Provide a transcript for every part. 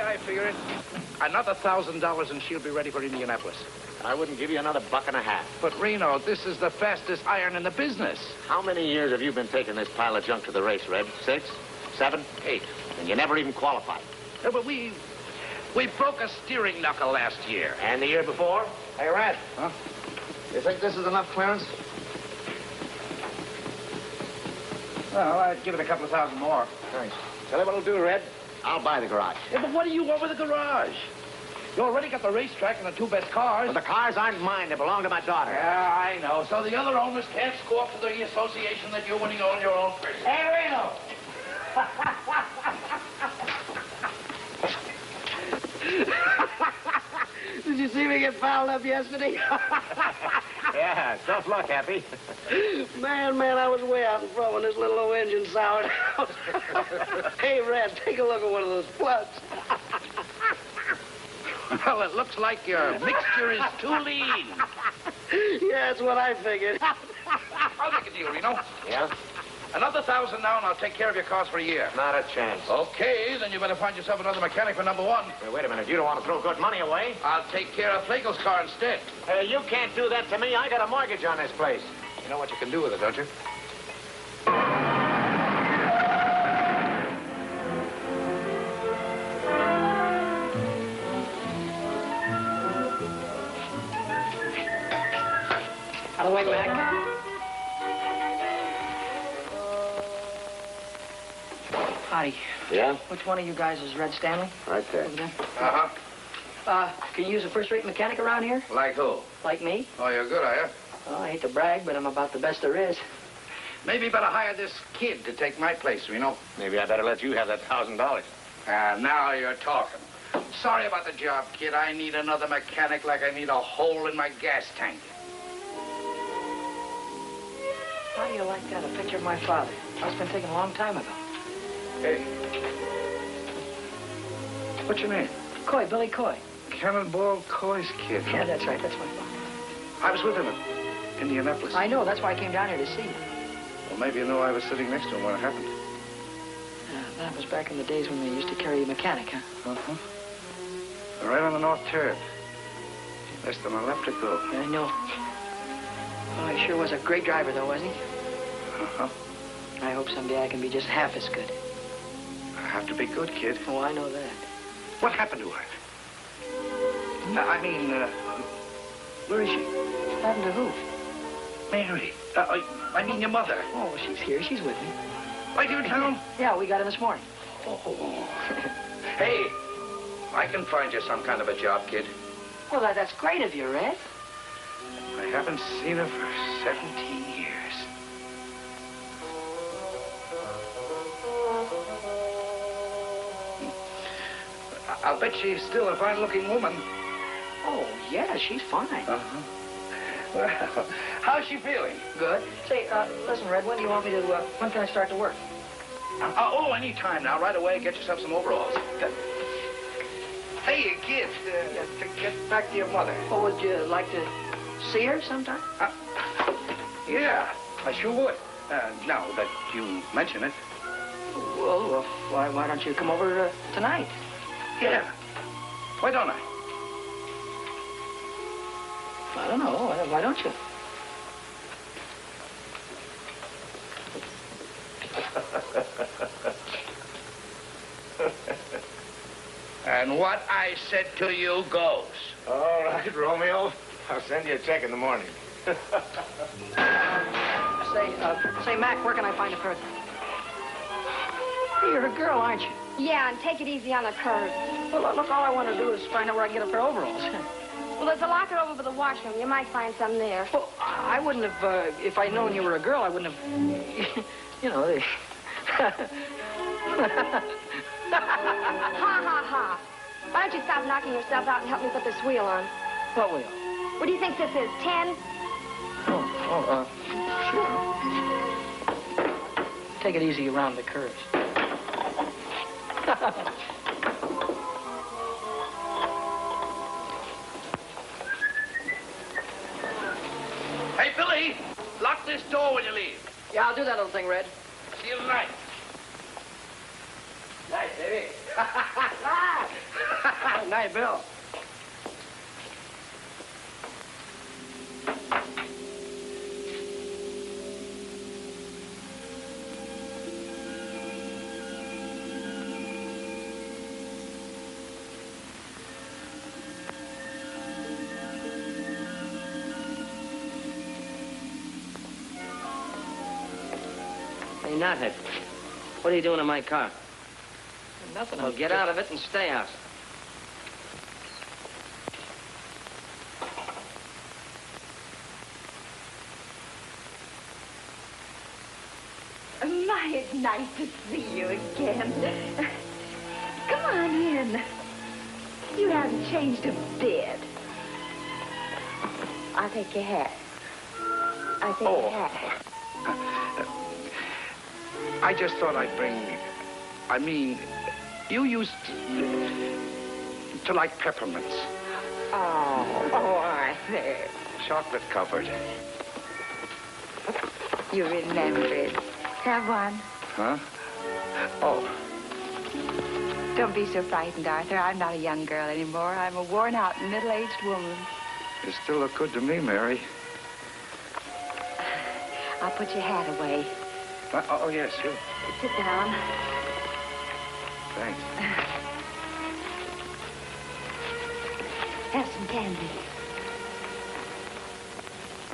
I figure it. Another $1,000 and she'll be ready for Indianapolis. I wouldn't give you another $1.50. But, Reno, this is the fastest iron in the business. How many years have you been taking this pile of junk to the race, Red? 6? 7? 8? And you never even qualified. Yeah, but we broke a steering knuckle last year. And the year before? Hey, Red. Huh? You think this is enough clearance? Well, I'd give it a couple of thousand more. Thanks. Tell you what I'll do, Red. I'll buy the garage. Yeah, but what do you want with the garage? You already got the racetrack and the 2 best cars. But the cars aren't mine. They belong to my daughter. Yeah, I know. So the other owners can't score for the association that you when you own your own person. Hey, Reno! Did you see me get fouled up yesterday? Yeah, tough luck, Happy. Man, I was way out in front when this little old engine soured out. Hey, Red, take a look at one of those plugs. Well, it looks like your mixture is too lean. Yeah, that's what I figured. I'll make a deal, Reno. Yeah? Another 1,000 now, and I'll take care of your cars for a year. Not a chance. Okay, then you better find yourself another mechanic for number 1. Hey, wait a minute. You don't want to throw good money away? I'll take care of Flagel's car instead. Hey, you can't do that to me. I got a mortgage on this place. You know what you can do with it, don't you? Out of the way, Mac. Howdy. Yeah? Which one of you guys is Red Stanley? Right there. Over there? Uh-huh. Can you use a first-rate mechanic around here? Like who? Like me? Oh, you're good, are you? Well, I hate to brag, but I'm about the best there is. Maybe you better hire this kid to take my place, Reno. Maybe I better let you have that $1,000. Now you're talking. Sorry about the job, kid. I need another mechanic like I need a hole in my gas tank. How do you like that? A picture of my father. Must have been taken a long time ago. Hey. What's your name? Coy, Billy Coy. Cannonball Coy's kid. Yeah, that's right. That's my father. I was with him in Indianapolis. I know. That's why I came down here to see you. Well, maybe you know I was sitting next to him when it happened. That was back in the days when they used to carry a mechanic, huh? Uh-huh. Right on the north turn. Less than a left to go. Yeah, I know. Oh, he sure was a great driver, though, wasn't he? Uh-huh. I hope someday I can be just half as good. I have to be good, kid. Oh, I know that. What happened to her? I mean, where is she? What happened to who? Mary. I mean your mother. Oh, she's here. She's with me. Right here in town? Yeah, we got her this morning. Oh. Hey, I can find you some kind of a job, kid. Well, that's great of you, Red. I haven't seen her for 17 years. I'll bet she's still a fine-looking woman. Oh, yeah, she's fine. Uh-huh. Well, how's she feeling? Good. Say, listen, Red, when do you want me to, when can I start to work? Any time now. Right away, get yourself some overalls. Hey, kid, to get back to your mother. Well, would you like to see her sometime? Yeah, I sure would. Now that you mention it. Well, why don't you come over tonight? Yeah. Why don't I? I don't know. Why don't you? And what I said to you goes. All right, Romeo. I'll send you a check in the morning. Say, Mac, where can I find a person? Hey, you're a girl, aren't you? Yeah, and take it easy on the curves. Well, look, all I want to do is find out where I can get a pair of overalls. Well, there's a locker over by the washroom. You might find some there. Well, I wouldn't have, if I'd known you were a girl, I wouldn't have, you know, they... Ha, ha, ha. Why don't you stop knocking yourself out and help me put this wheel on? What wheel? What do you think this is, 10? Sure. Take it easy around the curves. Hey, Billy, lock this door when you leave. Yeah, I'll do that little thing, Red. See you tonight. Nice, baby. Night, Bill. Hey, Nuthead, what are you doing in my car? Nothing. Well, get out of it and stay out. My, it's nice to see you again. Come on in. You haven't changed a bit. I'll take your hat. I'll take your hat. I just thought I'd bring... I mean, you used to like peppermints. Oh, Arthur. Chocolate covered. You remembered. Have one. Huh? Oh. Don't be so frightened, Arthur. I'm not a young girl anymore. I'm a worn-out, middle-aged woman. You still look good to me, Mary. I'll put your hat away. Oh, yes, sure. Sit down. Thanks. Have some candy.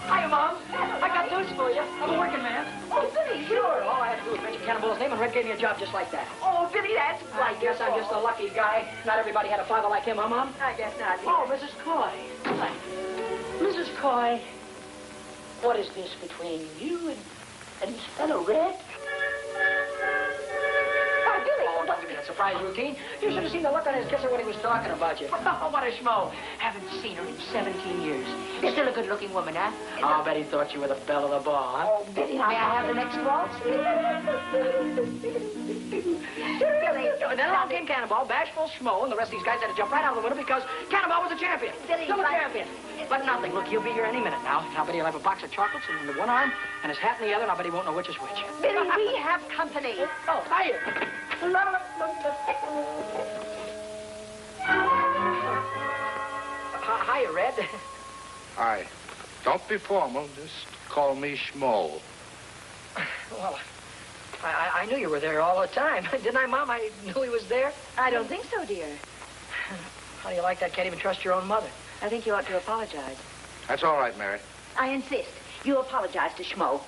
Hiya, Mom. I got news for you. I'm a working man. Oh, Billy, Sure. All I had to do was mention Cannonball's name, and Red gave me a job just like that. Oh, Billy, that's I guess I'm just a lucky guy. Not everybody had a father like him, huh, Mom? I guess not. Oh, Mrs. Coy. Hi. Mrs. Coy, what is this between you and this fellow Red? Oh, Billy. Oh, don't give me that surprise routine. You should have seen the look on his kisser when he was talking about you. Oh, what a schmo. Haven't seen her in 17 years. You're still a good-looking woman, huh? I'll bet he thought you were the belle of the ball, huh? Oh, Billy, may I have the next waltz? Billy. And then along came Cannonball, bashful schmo, and the rest of these guys had to jump right out of the window because Cannonball was a champion. Billy, Still a but- champion. But nothing. Look, he'll be here any minute now. I'll bet he'll have a box of chocolates in the one arm and his hat in the other, and I bet he won't know which is which. Billy, we have company. Oh, hiya. Hiya, Red. Hi. Don't be formal. Just call me Schmo. Well, I knew you were there all the time. Didn't I, Mom? I knew he was there. I don't think so, dear. How do you like that? Can't even trust your own mother. I think you ought to apologize. That's all right, Mary. I insist. You apologize to Schmo.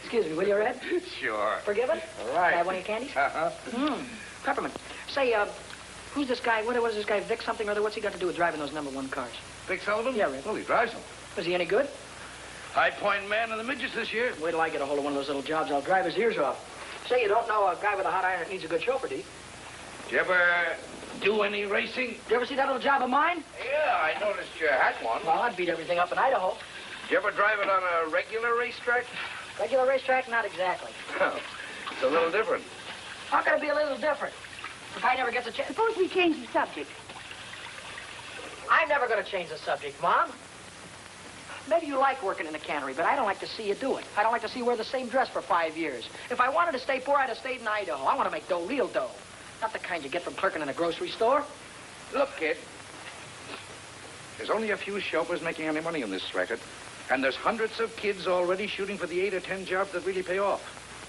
Excuse me, will you, Red? Sure. Forgiven? All right. Can I have one of your candies? Peppermint. Say, who's this guy? What is this guy, Vic something or other? What's he got to do with driving those #1 cars? Vic Sullivan? Yeah, Red. Well, he drives them. Was he any good? High Point man of the midgets this year. Wait till I get a hold of one of those little jobs. I'll drive his ears off. Say, you don't know a guy with a hot iron that needs a good chauffeur, do you? Did you ever do any racing? You ever see that little job of mine? Yeah, I noticed you had one. Well, I'd beat everything up in Idaho. Did you ever drive it on a regular racetrack? Regular racetrack? Not exactly. It's a little different. How can it be a little different? The guy never gets a chance. Suppose we change the subject. I'm never going to change the subject, Mom. Maybe you like working in the cannery, but I don't like to see you do it. I don't like to see you wear the same dress for 5 years. If I wanted to stay poor, I'd have stayed in Idaho. I want to make dough, real dough. Not the kind you get from clerking in a grocery store. Look, kid. There's only a few chauffeurs making any money on this record. And there's hundreds of kids already shooting for the 8 or 10 jobs that really pay off.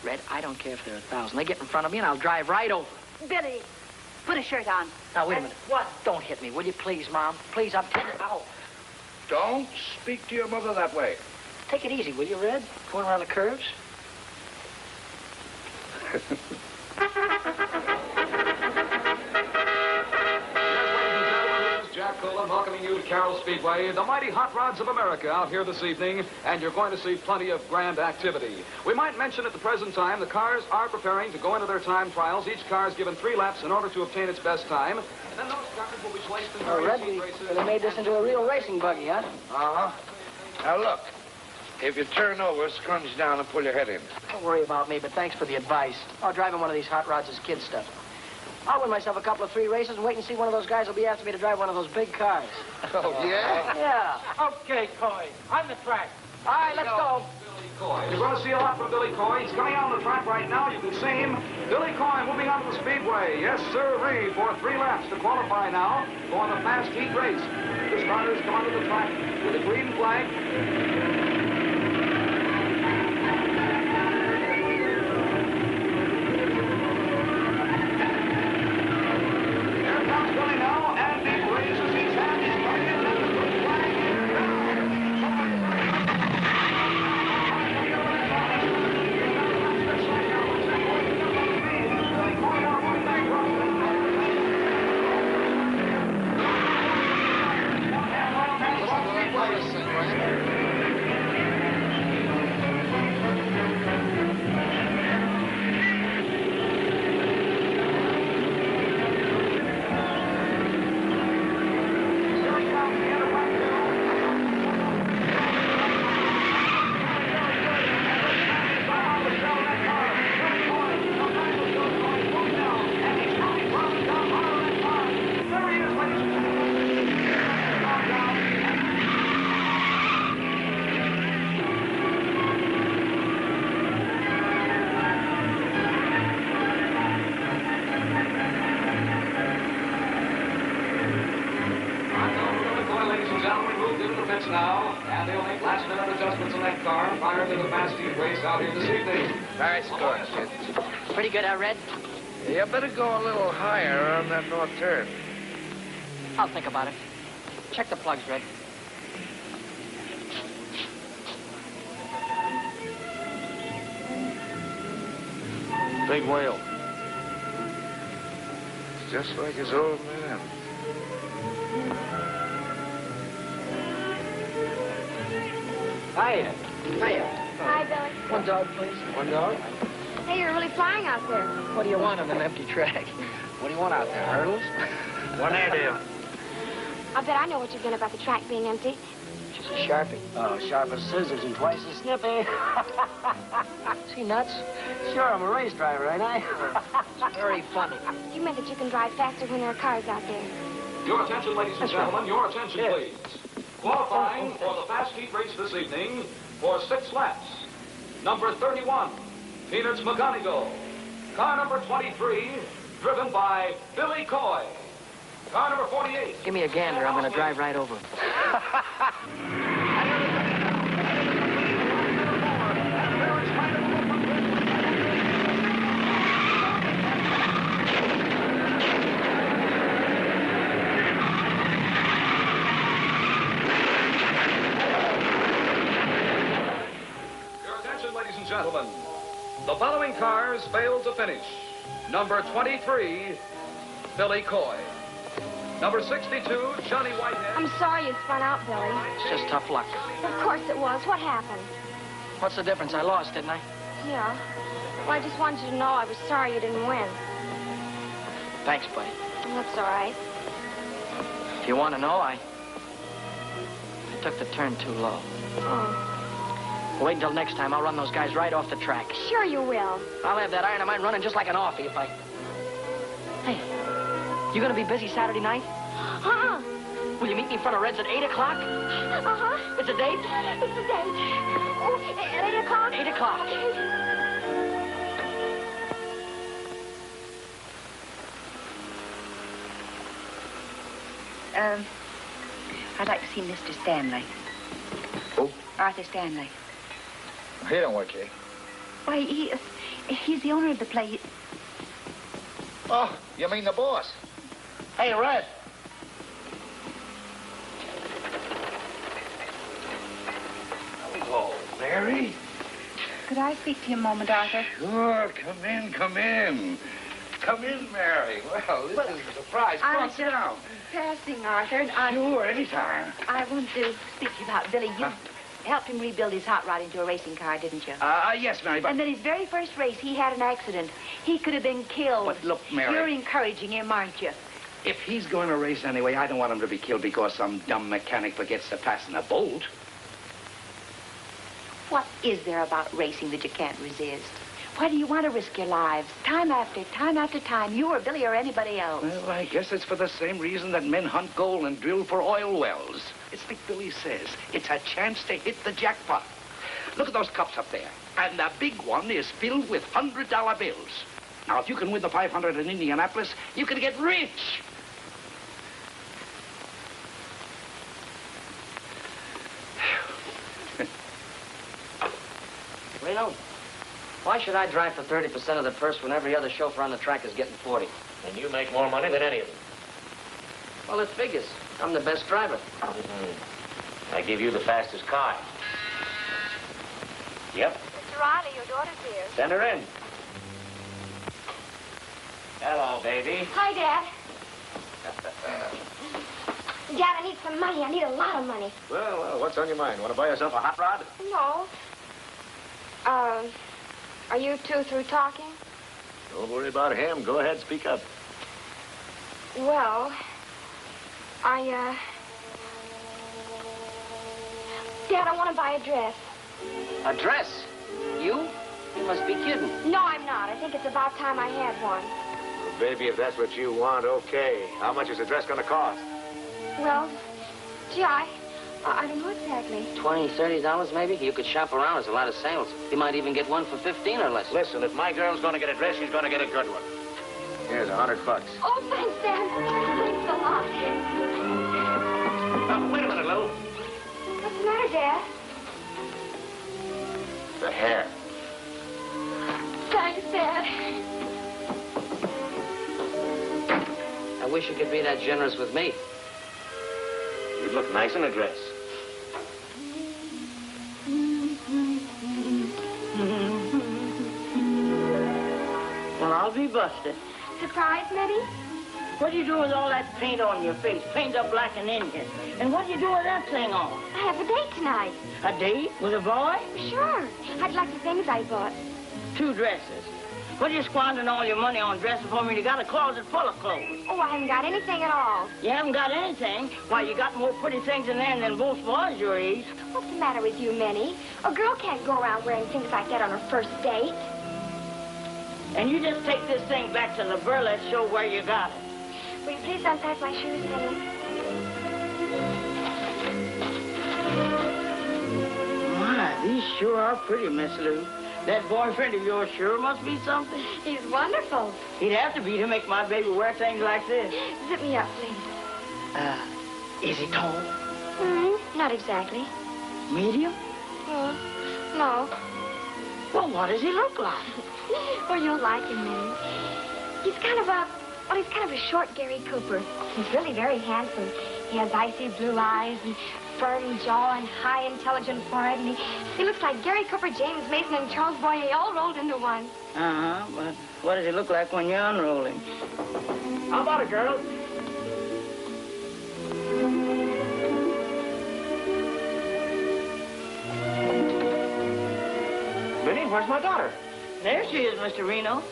Red, I don't care if they're 1,000. They get in front of me and I'll drive right over. Billy, put a shirt on. Now, wait a minute. What? Don't hit me, will you please, Mom? Please, I'm telling you. Ow. Don't speak to your mother that way. Take it easy, will you, Red? Going around the curves. Welcoming you to Carroll Speedway, the mighty hot rods of America out here this evening, and you're going to see plenty of grand activity. We might mention at the present time the cars are preparing to go into their time trials. Each car is given 3 laps in order to obtain its best time. And then those cars will be placed in Oh, Red, various we races. really made this into a real racing buggy, huh? Uh-huh. Now, look. If you turn over, scrunch down and pull your head in. Don't worry about me, but thanks for the advice. Oh, driving one of these hot rods is kid stuff. I'll win myself a couple of 3 races and wait and see one of those guys will be after me to drive one of those big cars. Oh, yeah? Yeah. Okay, Coy. On the track. All right, let's go. Coy. You're going to see a lot from Billy Coy. He's coming out on the track right now. You can see him. Billy Coy moving on to the speedway. Yes, sir-ree, for 3 laps to qualify now for the fast heat race. The starters come onto the track with a green flag. Here comes Billy now, and he raises his hand. He's coming in, and the green flag is now, and they'll make last-minute adjustments in that car prior to the fast heat race out here this evening. Nice going, kid. Pretty good, Red? You better go a little higher on that north turn. I'll think about it. Check the plugs, Red. Big whale. It's just like his old man. Hiya. Hiya. Hi, Billy. One dog, please. One dog. Hey, you're really flying out there. What do you want on an empty track? What do you want out there, hurdles? One air deal. I bet I know what you've done about the track being empty. She's a Sharpie. Oh, sharp as scissors and twice as snippy. Is he nuts? Sure, I'm a race driver, ain't I? Very funny. You meant that you can drive faster when there are cars out there. Your attention, ladies and gentlemen. Your attention, please. Qualifying for the fast heat race this evening for 6 laps. Number 31, Peanuts McGonigal. Car number 23, driven by Billy Coy. Car number 48. Give me a gander. I'm going to drive right over him. Gentlemen, the following cars failed to finish. Number 23, Billy Coy. Number 62, Johnny Whitehead. I'm sorry you spun out, Billy. It's just tough luck. Of course it was. What happened? What's the difference? I lost, didn't I? Yeah. Well, I just wanted you to know I was sorry you didn't win. Thanks, buddy. That's all right. If you want to know, I took the turn too low. Oh. Wait until next time. I'll run those guys right off the track. Sure you will. I'll have that iron of mine running just like an offie if I... Hey, you gonna be busy Saturday night? Uh-uh. Will you meet me in front of Red's at 8 o'clock? Uh-huh. It's a date? It's a date. Oh, at 8 o'clock? 8 o'clock. Okay. I'd like to see Mr. Stanley. Who? Arthur Stanley. He don't work here. Why, he's the owner of the place. Oh, you mean the boss? Hey, Red. Hello, Mary. Could I speak to you a moment, Arthur? Sure, come in, come in. Come in, Mary. Well, this is a surprise. Come on, sit down. Passing, Arthur, and Sure, anytime. I want to speak to you about Billy. You helped him rebuild his hot rod into a racing car, didn't you? Yes, Mary, but... And then his very first race, he had an accident. He could have been killed. But look, Mary... You're encouraging him, aren't you? If he's going to race anyway, I don't want him to be killed because some dumb mechanic forgets to fasten a bolt. What is there about racing that you can't resist? Why do you want to risk your lives? Time after time, you or Billy or anybody else. Well, I guess it's for the same reason that men hunt gold and drill for oil wells. It's like Billy says, it's a chance to hit the jackpot. Look at those cups up there. And the big one is filled with $100 bills. Now, if you can win the 500 in Indianapolis, you can get rich. Reno, why should I drive for 30% of the purse when every other chauffeur on the track is getting 40? And you make more money than any of them. Well, it figures. I'm the best driver. I give you the fastest car. Yep. Mr. Riley, your daughter's here. Send her in. Hello, baby. Hi, Dad. Dad, I need some money. I need a lot of money. Well, what's on your mind? Want to buy yourself a hot rod? No. Are you two through talking? Don't worry about him. Go ahead, speak up. Well, Dad, I want to buy a dress. A dress? You? You must be kidding. No, I'm not. I think it's about time I had one. Well, baby, if that's what you want, okay. How much is the dress going to cost? Well, gee, I don't know exactly. $20, $30 maybe? You could shop around. There's a lot of sales. You might even get one for 15 or less. Listen, if my girl's going to get a dress, she's going to get a good one. Here's $100. Oh, thanks, Dad. Thanks a lot. Wait a minute, Lou. What's the matter, Dad? The hair. Thanks, Dad. I wish you could be that generous with me. You'd look nice in a dress. Well, I'll be busted. Surprise, Mitty? What do you do with all that paint on your face? Paint up like an Indian. And what do you do with that thing on? I have a date tonight. A date with a boy? Sure. I'd like the things I bought. 2 dresses. What are you squandering all your money on dresses for me? You got a closet full of clothes. Oh, I haven't got anything at all. You haven't got anything? Why, you got more pretty things in there than most boys your age. What's the matter with you, Minnie? A girl can't go around wearing things like that on her first date. And you just take this thing back to the burlesque show where you got it. Will you please unpack my shoes, Minnie? My, these sure are pretty, Miss Lou. That boyfriend of yours sure must be something. He's wonderful. He'd have to be to make my baby wear things like this. Zip me up, please. Is he tall? Not exactly. Medium? No. Well, what does he look like? Well, you'll like him, Minnie. He's kind of a short Gary Cooper. He's really very handsome. He has icy blue eyes and firm jaw and high, intelligent forehead, and he looks like Gary Cooper, James Mason, and Charles Boyer all rolled into one. But what does he look like when you unroll him? How about it, girls? Minnie, where's my daughter? There she is, Mr. Reno.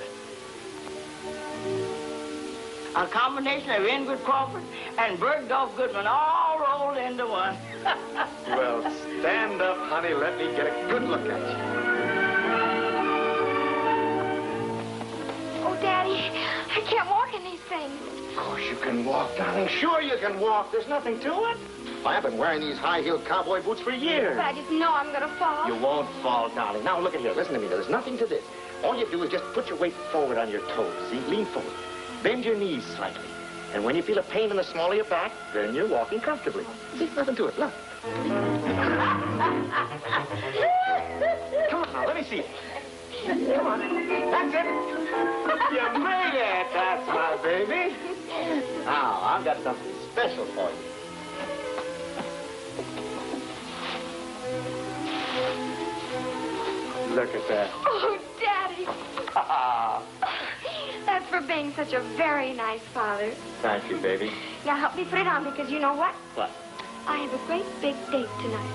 A combination of Ingrid Crawford and Bergdorf Goodman all rolled into one. Well, stand up, honey. Let me get a good look at you. Oh, Daddy, I can't walk in these things. Of course you can walk, darling. Sure you can walk. There's nothing to it. I've been wearing these high-heeled cowboy boots for years. But I just know I'm going to fall. You won't fall, darling. Now, look at here. Listen to me. There's nothing to this. All you do is just put your weight forward on your toes. See? Lean forward. Bend your knees slightly. And when you feel a pain in the small of your back, then you're walking comfortably. See? Nothing to it. Look. Come on now. Let me see it. Come on. That's it. You made it. That's my baby. Now, I've got something special for you. Look at that. Oh, Daddy. That's for being such a very nice father. Thank you, baby. Now help me put it on because you know what? What? I have a great big date tonight.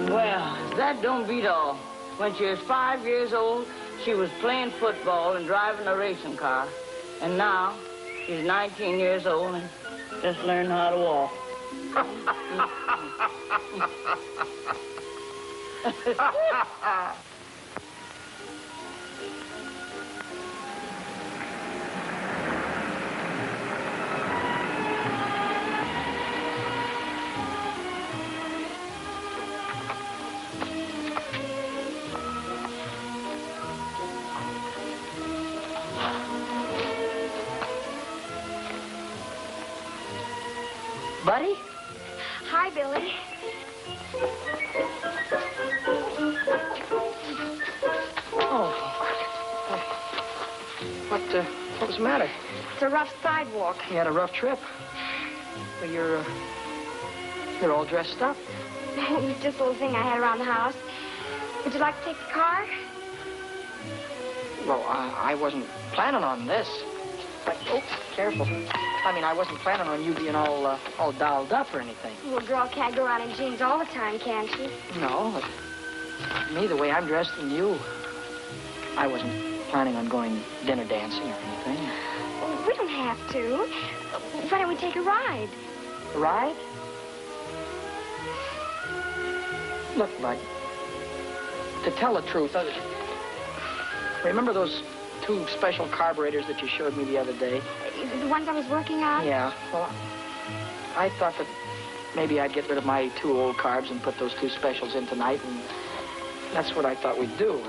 Well, that don't beat all. When she was 5 years old, she was playing football and driving a racing car. And now, she's 19 years old and just learned how to walk. Buddy? Hi, Billy. Oh. What was the matter? It's a rough sidewalk. You had a rough trip. Well, you're all dressed up. It was just a little thing I had around the house. Would you like to take the car? Well, I wasn't planning on this. But, oh, careful. I mean, I wasn't planning on you being all dolled up or anything. A little girl can't go around in jeans all the time, can she? No, but me, the way I'm dressed and you, I wasn't planning on going dinner dancing or anything. Well, we don't have to. Why don't we take a ride? A ride? Look, Bud, to tell the truth, remember those 2 special carburetors that you showed me the other day? The ones I was working on? Yeah, well, I thought that maybe I'd get rid of my 2 old carbs and put those 2 specials in tonight, and that's what I thought we'd do.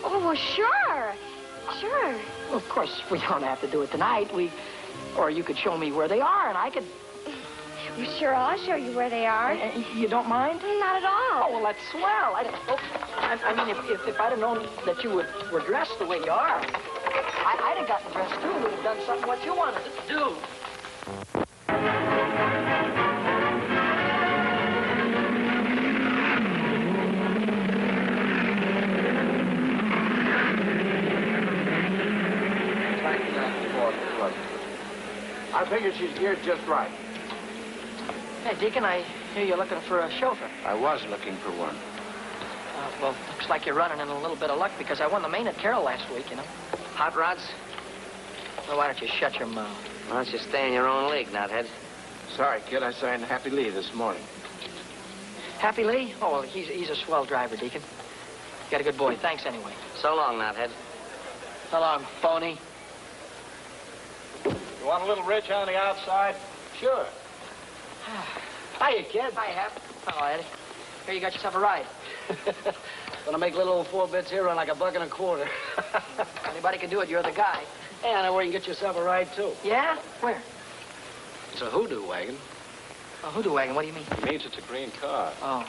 Oh, well, sure. Sure. Well, of course, we don't have to do it tonight. Or you could show me where they are, and I could... Well, sure, I'll show you where they are. You don't mind? Not at all. Oh, well, that's swell. I mean, if I'd have known that you were dressed the way you are, I'd have gotten dressed, too. We'd have done something what you wanted to do. I figured she's geared just right. Hey, Deacon, I hear you're looking for a chauffeur. I was looking for one. Well, looks like you're running in a little bit of luck because I won the main at Carroll last week, you know. Hot rods? Well, why don't you shut your mouth? Why don't you stay in your own league, nuthead? Sorry, kid. I signed Happy Lee this morning. Happy Lee? Oh, well, he's a swell driver, Deacon. You got a good boy. Thanks anyway. So long, nuthead. So long, phony. You want a little rich on the outside? Sure. Hiya, kid. Hi, Hap. Hello, Eddie. Here, you got yourself a ride. Gonna make little old 4 bits here run like $1.25. Anybody can do it. You're the guy. Hey, I know where you can get yourself a ride, too. Yeah? Where? It's a hoodoo wagon. A hoodoo wagon? What do you mean? It means it's a green car. Oh.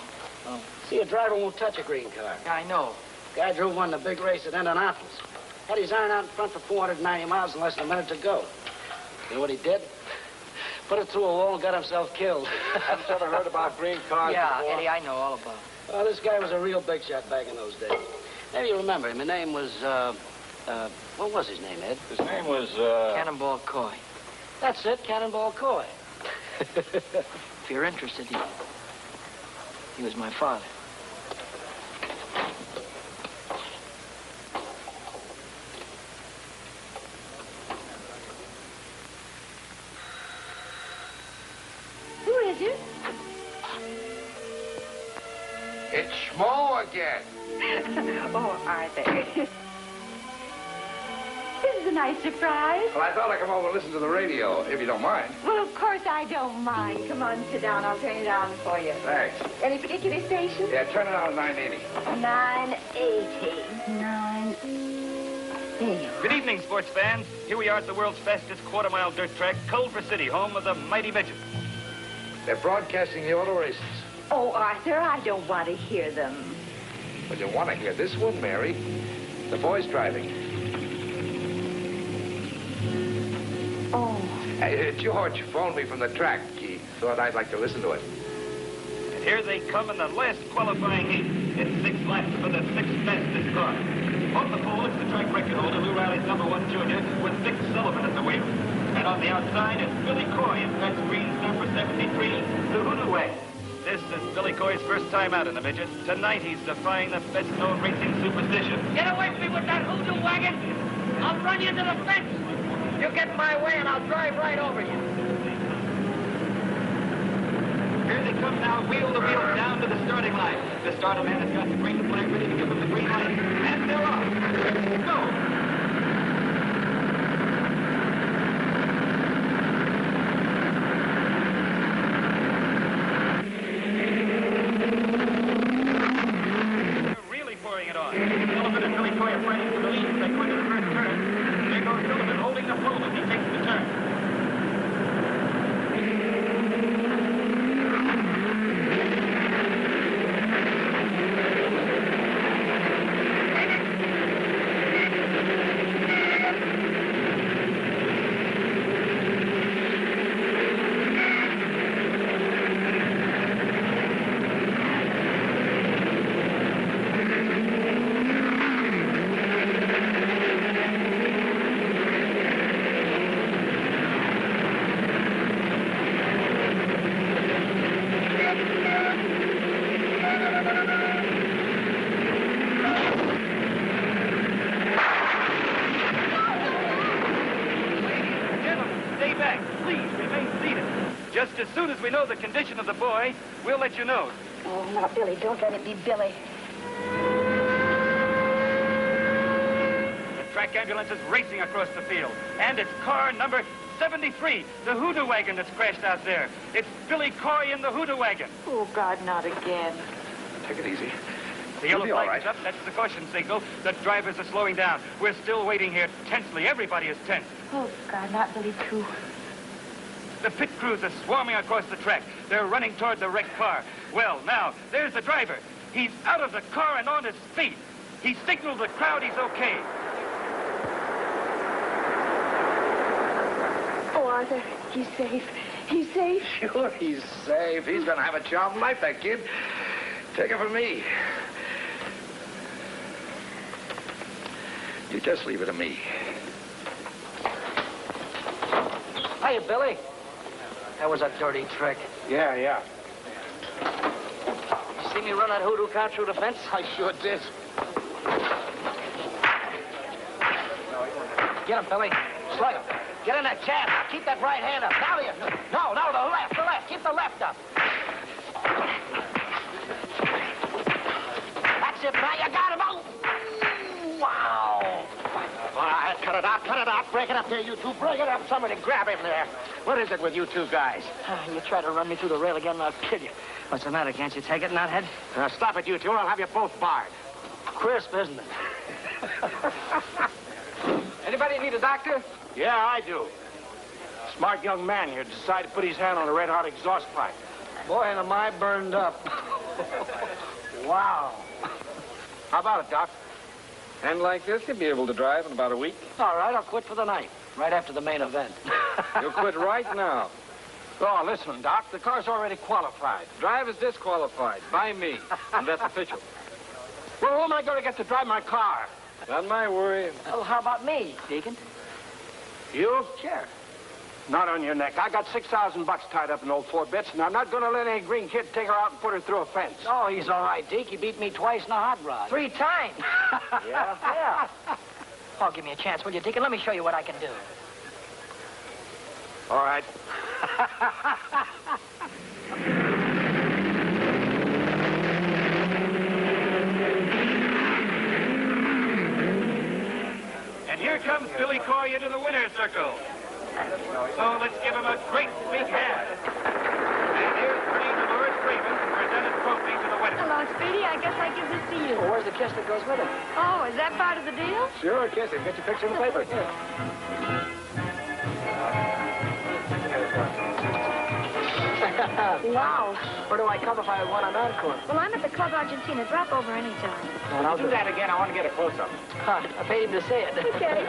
See, a driver won't touch a green car. Yeah, I know. Guy drove one in a big race at Indianapolis. Had his iron out in front for 490 miles in less than a minute to go. You know what he did? Put it through a wall and got himself killed. Haven't you ever heard about green cars Yeah, before? Eddie, I know all about it. Well, this guy was a real big shot back in those days. Maybe you remember him. His name was, what was his name, Ed? His name was, Cannonball Coy. That's it, Cannonball Coy. If you're interested, he was my father. Who is it? It's Schmo again. Oh, Arthur. This is a nice surprise. Well, I thought I'd come over and listen to the radio, if you don't mind. Well, of course I don't mind. Come on, sit down. I'll turn it on for you. Thanks. Any particular station? Yeah, turn it on at 980. 980. 980. Good evening, sports fans. Here we are at the world's fastest quarter-mile dirt track, Culver City, home of the mighty midget. They're broadcasting the auto races. Oh, Arthur, I don't want to hear them. Well, you want to hear this one, Mary. The boys driving. Oh. Hey, George phoned me from the track. He thought I'd like to listen to it. And here they come in the last qualifying heat. It's 6 laps for the 6th fastest car. On the pole, it's the track record holder, Lou Riley's #1 junior, with Dick Sullivan at the wheel. And on the outside, it's Billy Coy in Pat's green number 73, the Hoodoo Wagon. This is Billy Coy's first time out in the midget. Tonight, he's defying the best-known racing superstition. Get away from me with that hoodoo wagon! I'll run you into the fence! You get in my way and I'll drive right over you. Here they come now, wheel to wheel down to the starting line. The starter man has got the green flag ready to give them the green light. And they're off. Go! Sullivan and Billy Coy are fighting for the lead as they go into the first turn. There goes Sullivan holding the pole as he takes the turn. Just as soon as we know the condition of the boy, we'll let you know. Oh, now, Billy, don't let it be Billy. The track ambulance is racing across the field, and it's car number 73, the hoodoo wagon that's crashed out there. It's Billy Coy in the hoodoo wagon. Oh, God, not again. Take it easy. The yellow You'll be all flag is right. up. That's the caution signal. The drivers are slowing down. We're still waiting here tensely. Everybody is tense. Oh, God, not Billy, too. The pit crews are swarming across the track. They're running toward the wrecked car. Well, now, there's the driver. He's out of the car and on his feet. He signaled the crowd he's okay. Oh, Arthur, he's safe. He's safe. Sure, he's safe. He's going to have a charmed life, that kid. Take it from me. You just leave it to me. Hiya, Billy. That was a dirty trick. Yeah. You see me run that hoodoo car through the fence? I sure did. Get him, Billy. Slug him. Get in that jab. Now, keep that right hand up. Now, no, the left. Keep the left up. That's it. Now you got him. Oh, wow. All right, cut it out. Break it up there, you two. Break it up. Somebody grab him there. What is it with you two guys? You try to run me through the rail again, and I'll kill you. What's the matter? Can't you take it, knothead? Stop it, you two. I'll have you both barred. Crisp, isn't it? Anybody need a doctor? Yeah, I do. Smart young man here decided to put his hand on a red-hot exhaust pipe. Boy, and am I burned up. Wow. How about it, Doc? And like this, you'll be able to drive in about a week. All right, I'll quit for the night, right after the main event. You'll quit right now. Oh, listen, Doc, the car's already qualified. Drive is disqualified by me, and that's official. Well, who am I going to get to drive my car? Not my worry. Oh, how about me, Deacon? You? Sure. Not on your neck. I got $6,000 tied up in old 4 bits, and I'm not going to let any green kid take her out and put her through a fence. Oh, he's all right, Deke. He beat me twice in a hot rod. 3 times. Yeah? Yeah. Oh, give me a chance, will you, Deacon? Let me show you what I can do. All right. And here comes Billy Coy into the winner's circle. So let's give him a great big hand. And here's Queen Dolores Raven to present his trophy to the winner. Hello, Speedy. I guess I give this to you. Well, where's the kiss that goes with it? Oh, is that part of the deal? Sure, kiss him. Get your picture in the paper. Wow. Where do I come if I want an encore? Well, I'm at the Club Argentina. Drop over anytime. Well, I'll Do that again. I want to get a close-up. Huh, I paid him to say it. Okay.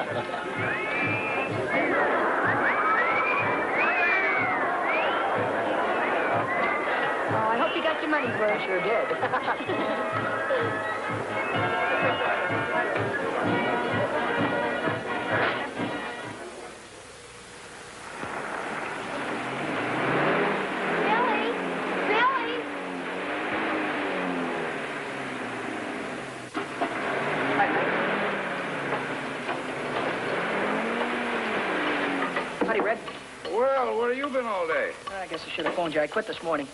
Oh, I hope you got your money's worth. Sure did. Billy! Billy! Howdy, Red. Well, where have you been all day? I guess I should have phoned you. I quit this morning.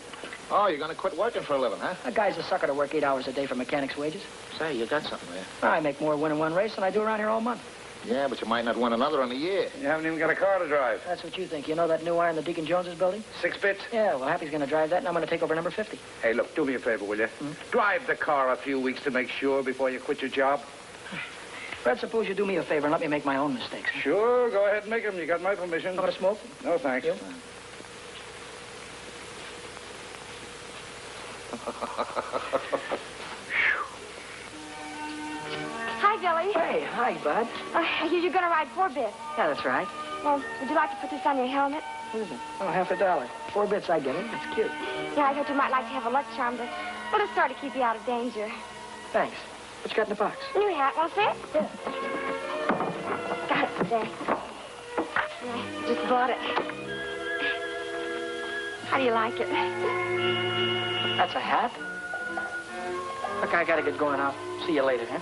Oh, you're going to quit working for a living, huh? A guy's a sucker to work 8 hours a day for mechanic's wages. Say, you got something there. I make more winning one race than I do around here all month. Yeah, but you might not win another in a year. You haven't even got a car to drive. That's what you think. You know that new iron the Deacon Jones is building? 6 bits? Yeah, well, Happy's going to drive that, and I'm going to take over number 50. Hey, look, do me a favor, will you? Drive the car a few weeks to make sure before you quit your job. Fred, suppose you do me a favor and let me make my own mistakes. Sure, go ahead and make them. You got my permission. Want to smoke? No, thanks. You? Hi, Billy. Hey, hi, Bud. You're going to ride 4 bits. Yeah, that's right. Well, would you like to put this on your helmet? What is it? Oh, $50. 4 bits, I get it. It's cute. Yeah, I thought you might like to have a luck charm to, well, to sort of keep you out of danger. Thanks. What you got in the box? New hat, want to see it? Yeah. Got it today. Yeah, just bought it. How do you like it? That's a hat? Look, I gotta get going. I'll see you later, huh?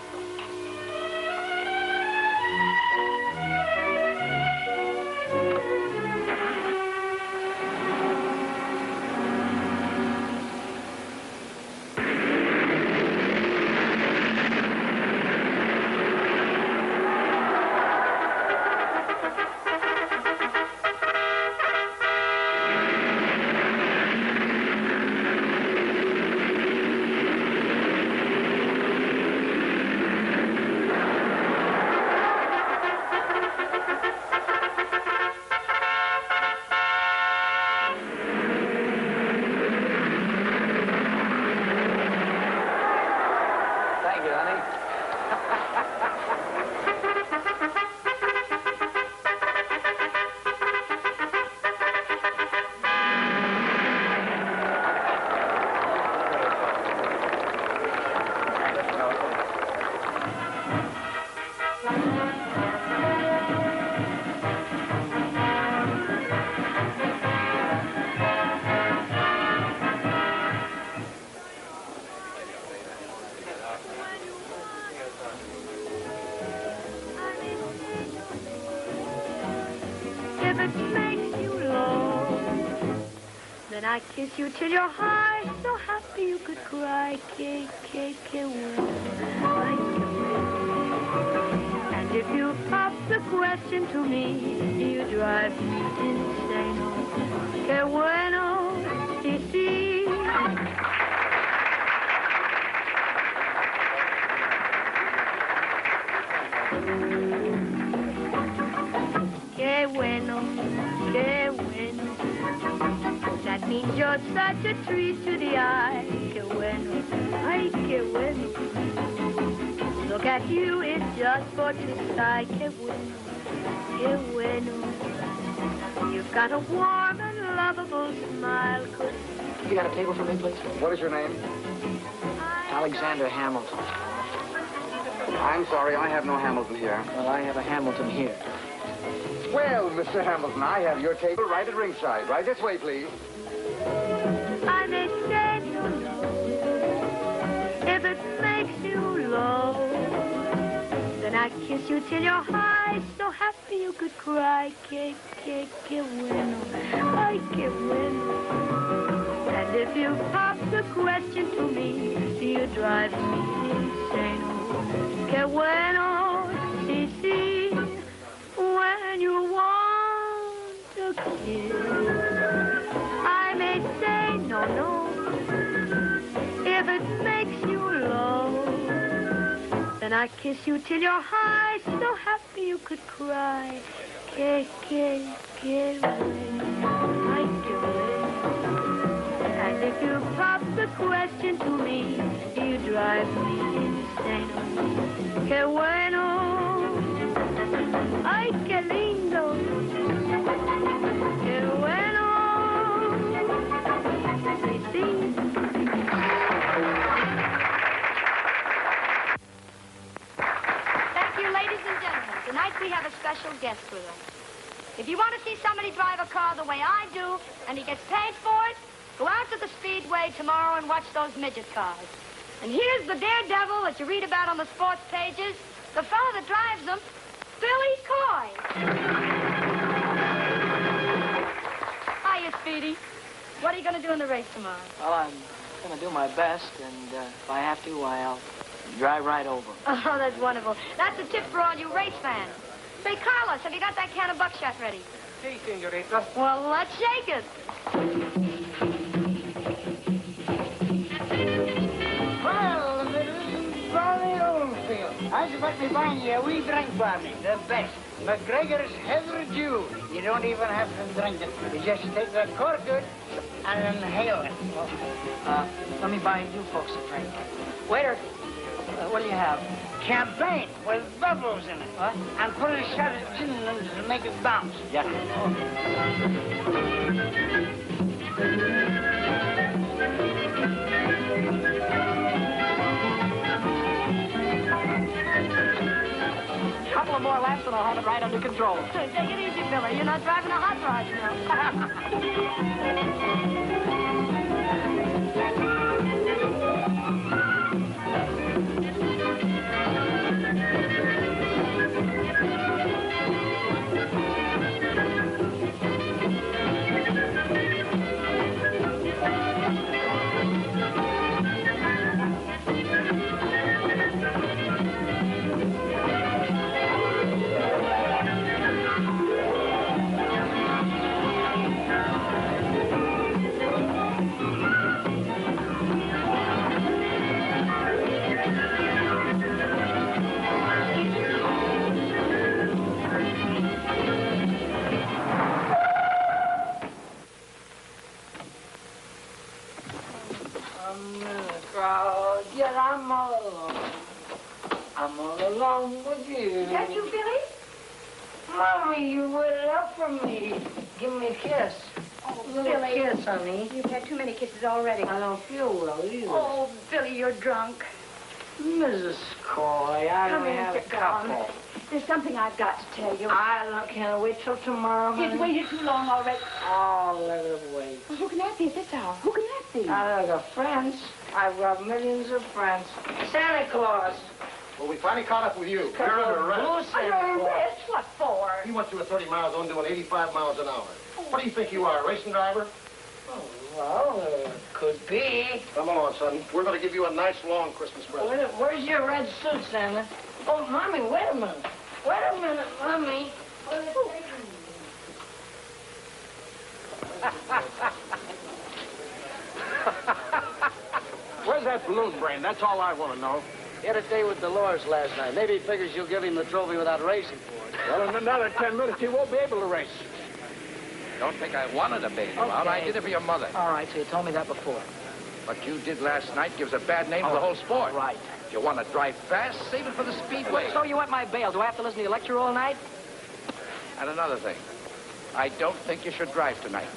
I kiss you till your heart so happy you could cry. And if you pop the question to me, you drive me insane. Que bueno, sí, sí. Que bueno, que bueno. That means you're such a treat to the eye. Que bueno, ay, que bueno. Look at you, it's just for to sigh. Que bueno, que bueno. You've got a warm and lovable smile. You got a table for me, please? What is your name? Alexander Hamilton. I'm sorry, I have no Hamilton here. Well, I have a Hamilton here. Well, Mr. Hamilton, I have your table right at ringside. Right this way, please. I may say no, if it makes you low. Then I kiss you till your high, so happy you could cry. Que bueno, ay, que bueno. And if you pop the question to me, you drive me insane. Que bueno, sí, sí, when you want a kiss. I may say no, no, if it makes you low. Then I kiss you till you're high, so happy you could cry. Que bueno, ay, que bueno. And if you pop the question to me, you drive me insane. Que bueno, ay, que lindo. Que bueno. Thank you, ladies and gentlemen. Tonight we have a special guest with us. If you want to see somebody drive a car the way I do, and he gets paid for it, go out to the Speedway tomorrow and watch those midget cars. And here's the daredevil that you read about on the sports pages, the fellow that drives them, Billy Coy. Hiya, Speedy. What are you going to do in the race tomorrow? Well, I'm going to do my best, and if I have to, I'll drive right over. Oh, that's wonderful. That's a tip for all you race fans. Say, Carlos, have you got that can of buckshot ready? Si, senorita. Well, let's shake it. Well, Barney Oldfield, how'd you like me buying you a wee drink for me? The best. McGregor's Heather Dew. You don't even have to drink it. You just take the cork out and inhale it. Let me buy you folks a drink. Waiter, What do you have? Champagne with bubbles in it. What? And put a shot of gin in it to make it bounce. Yeah. Couple of more laps and I'll have it right under control. Take it easy, Billy. You're not driving a hot rod, you I'm all alone with you. Is that you, Billy? Mommy, you waited up for me. Give me a kiss. Oh, Little Billy. kiss, honey. You've had too many kisses already. I don't feel well either. Oh, Billy, you're drunk. Mrs. Coy, I Come only in, have a sit down. couple. There's something I've got to tell you. Can't I wait till tomorrow, honey? He's waited too long already. Oh, let it wait. Well, who can that be at this hour? Who can that be? I got friends. I've got millions of friends. Santa Claus. Well, we finally caught up with you. You're under arrest. Under arrest? What for? He went through a 30 miles zone doing 85 miles an hour. What do you think you are, a racing driver? Oh, well, could be. Come along, son. We're going to give you a nice, long Christmas present. Where's your red suit, Santa? Oh, Mommy, wait a minute. Wait a minute, Mommy. Where's that balloon brain? That's all I want to know. He had a day with Dolores last night. Maybe he figures you'll give him the trophy without racing for it. Well, in another 10 minutes, he won't be able to race. Don't think I wanted to bail you out. I did it for your mother. All right, so you told me that before. What you did last night gives a bad name to the whole sport. Right. If you want to drive fast, save it for the speedway. So you want my bail? Do I have to listen to your lecture all night? And another thing, I don't think you should drive tonight.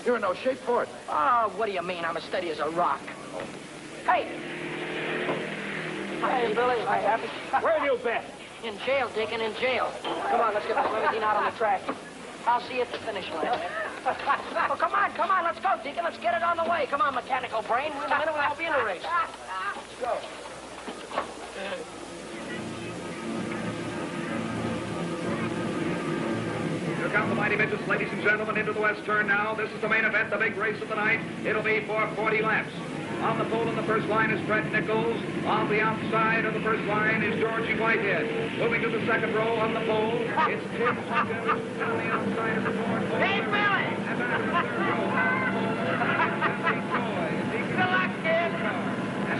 You're in no shape for it. Oh, what do you mean? I'm as steady as a rock. Hey! Hey, Billy. Hi, Happy. Where have you been? In jail, Deacon, in jail. Come on, let's get this limousine out on the track. I'll see you at the finish line. Well, come on, let's go, Deacon. Let's get it on the way. Come on, mechanical brain. In a minute, we'll all be in a race. Let's go. Here come the mighty midgets, ladies and gentlemen, into the west turn now. This is the main event, the big race of the night. It'll be for 40 laps. On the pole in the first line is Fred Nichols. On the outside of the first line is Georgie Whitehead. Moving to the second row on the pole, it's Tim Hawkins. On the outside of the fourth pole. Hey, Billy! Good luck, kid.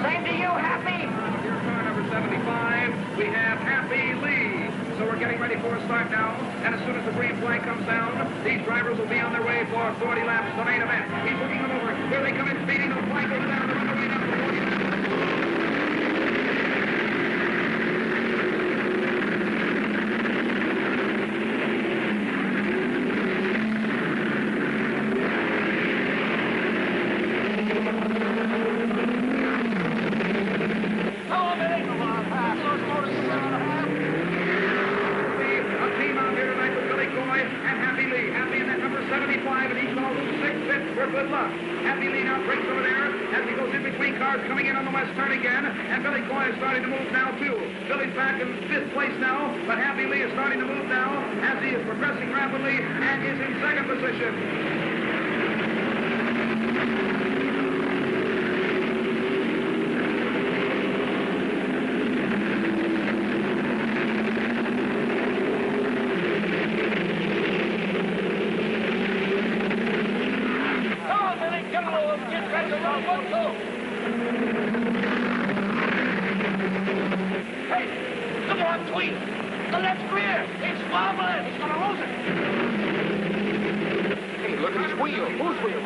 Same to you, Happy. Your car number 75, we have Happy Lee. So we're getting ready for a start now. And as soon as the green flag comes down, these drivers will be on their way for 40 laps, the main event. He's looking them over. Here they come in speeding. The flag goes down. They're on the way down to 40 laps. Good luck. Happy Lee now breaks over there as he goes in between cars coming in on the west turn again. And Billy Coy is starting to move now, too. Billy's back in fifth place now, but Happy Lee is starting to move now as he is progressing rapidly and is in second position.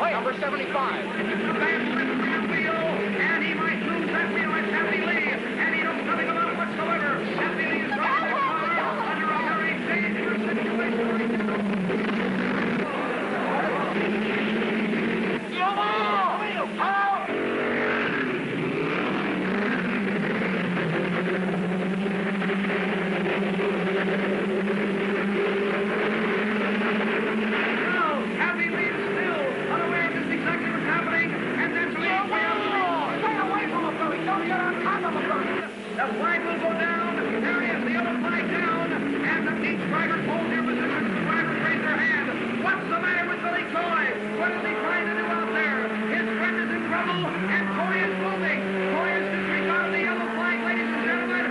Number 75. And he might lose that wheel. It's Happy Lee. And he driver pulls your position. The drivers raise their hand. What's the matter with Billy Coy? What is he trying to do out there? His friend is in trouble, and Coy is moving. Coy has disregarded the yellow flag, ladies and gentlemen.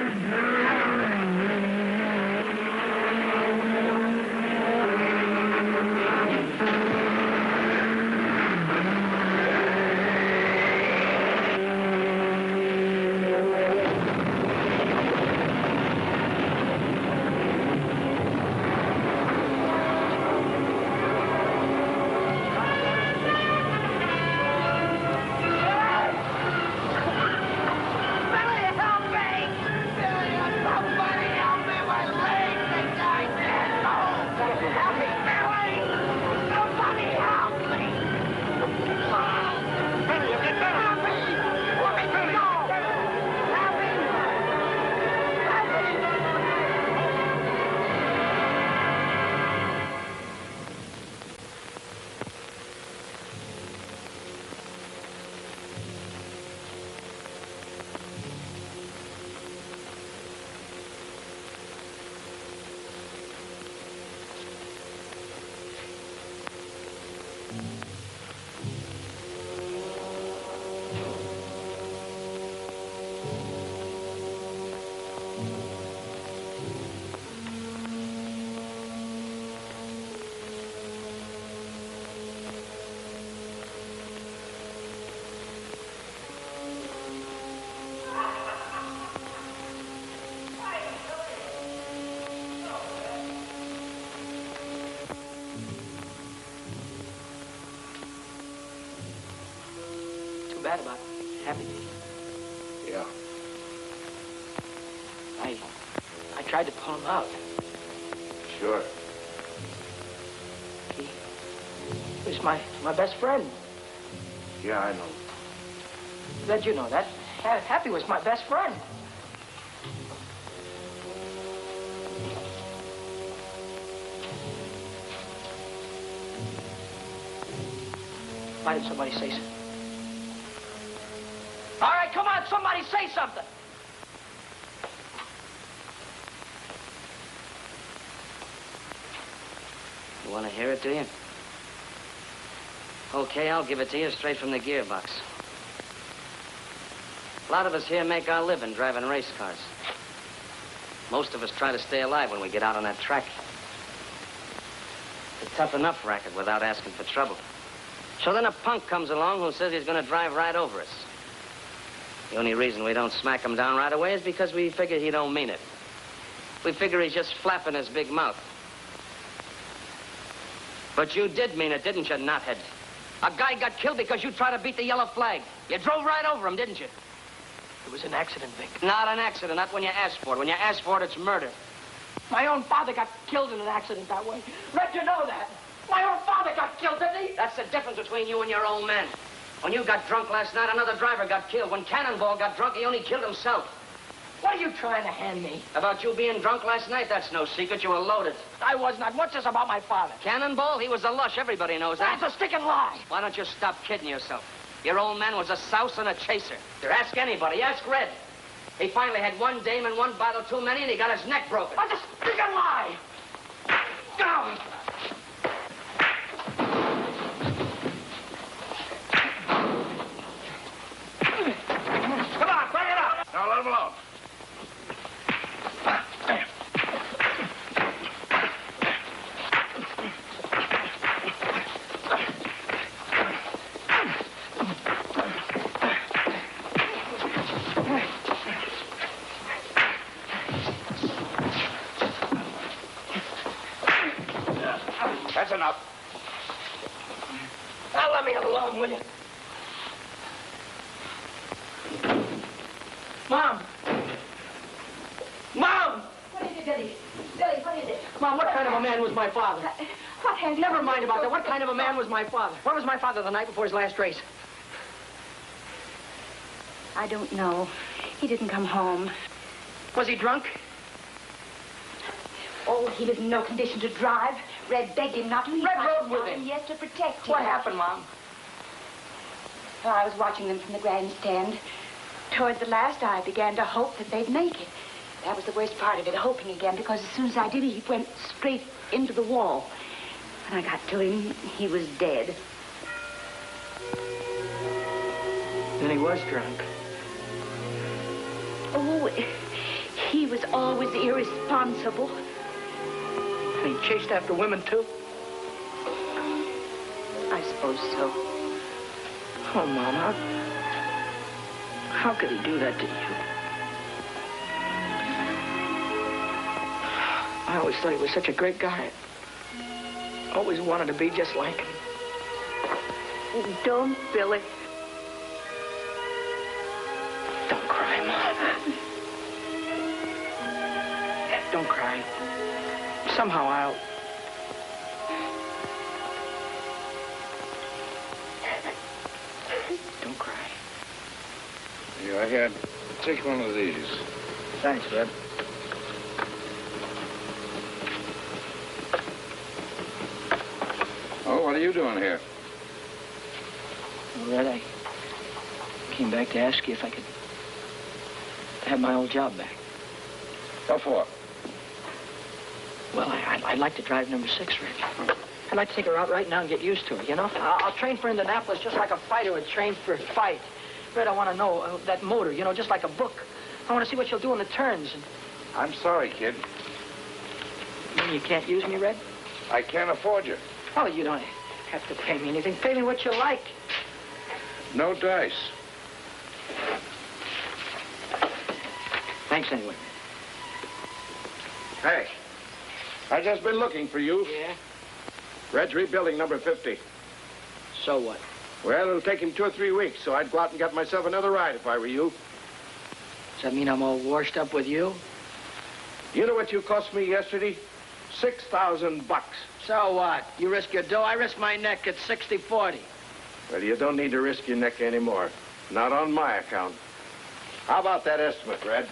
Bad about Happy. Yeah. I tried to pull him out. Sure. He was my best friend. Yeah, I know. Glad you know that. Happy was my best friend. Why didn't somebody say something? All right, come on, somebody say something. You want to hear it, do you? Okay, I'll give it to you straight from the gearbox. A lot of us here make our living driving race cars. Most of us try to stay alive when we get out on that track. It's a tough enough racket without asking for trouble. So then a punk comes along who says he's going to drive right over us. The only reason we don't smack him down right away is because we figure he don't mean it. We figure he's just flapping his big mouth. But you did mean it, didn't you, knothead? A guy got killed because you tried to beat the yellow flag. You drove right over him, didn't you? It was an accident, Vic. Not an accident, not when you asked for it. When you asked for it, it's murder. My own father got killed in an accident that way. Let you know that. My own father got killed, didn't he? That's the difference between you and your old man. When you got drunk last night, another driver got killed. When Cannonball got drunk, he only killed himself. What are you trying to hand me? About you being drunk last night, that's no secret. You were loaded. I was not. What's this about my father? Cannonball, he was a lush. Everybody knows that. That's a sticking lie. Why don't you stop kidding yourself? Your old man was a souse and a chaser. Ask anybody. Ask Red. He finally had one dame and one bottle too many, and he got his neck broken. That's a sticking lie. Go. Come on, bring it up. Now, let him alone. That's enough. Now let me alone, will you? Mom! Mom! What is it, Billy? Billy, what is it? Mom, what kind of a man was my father? What has... Never mind about that. What kind of a man was my father? Where was my father the night before his last race? I don't know. He didn't come home. Was he drunk? Oh, he was in no condition to drive. Red begged him not to. Red rode with him. Yes, to protect him. What happened, Mom? Well, I was watching them from the grandstand. Toward the last, I began to hope that they'd make it. That was the worst part of it, hoping again, because as soon as I did, he went straight into the wall. When I got to him, he was dead. Then he was drunk. Oh, he was always irresponsible. And he chased after women, too? I suppose so. Oh, Mom, how could he do that to you? I always thought he was such a great guy. Always wanted to be just like him. Don't, Billy. Don't cry, Mom. Don't cry. Somehow I'll... Don't cry. Yeah, here, take one of these. Thanks, Red. Oh, what are you doing here? Well, Red, I came back to ask you if I could have my old job back. What for? Well, I'd like to drive number 6, Red. I'd like to take her out right now and get used to her, you know? I'll train for Indianapolis just like a fighter would train for a fight. Red, I want to know that motor, you know, just like a book. I want to see what she'll do in the turns. And... I'm sorry, kid. You mean you can't use me, Red? I can't afford you. Oh, you don't have to pay me anything. Pay me what you like. No dice. Thanks anyway. Hey, I've just been looking for you. Yeah? Red's rebuilding number 50. So what? Well, it'll take him 2 or 3 weeks, so I'd go out and get myself another ride if I were you. Does that mean I'm all washed up with you? You know what you cost me yesterday? $6,000. So what? You risk your dough, I risk my neck at 60-40. Well, you don't need to risk your neck anymore. Not on my account. How about that estimate, Red?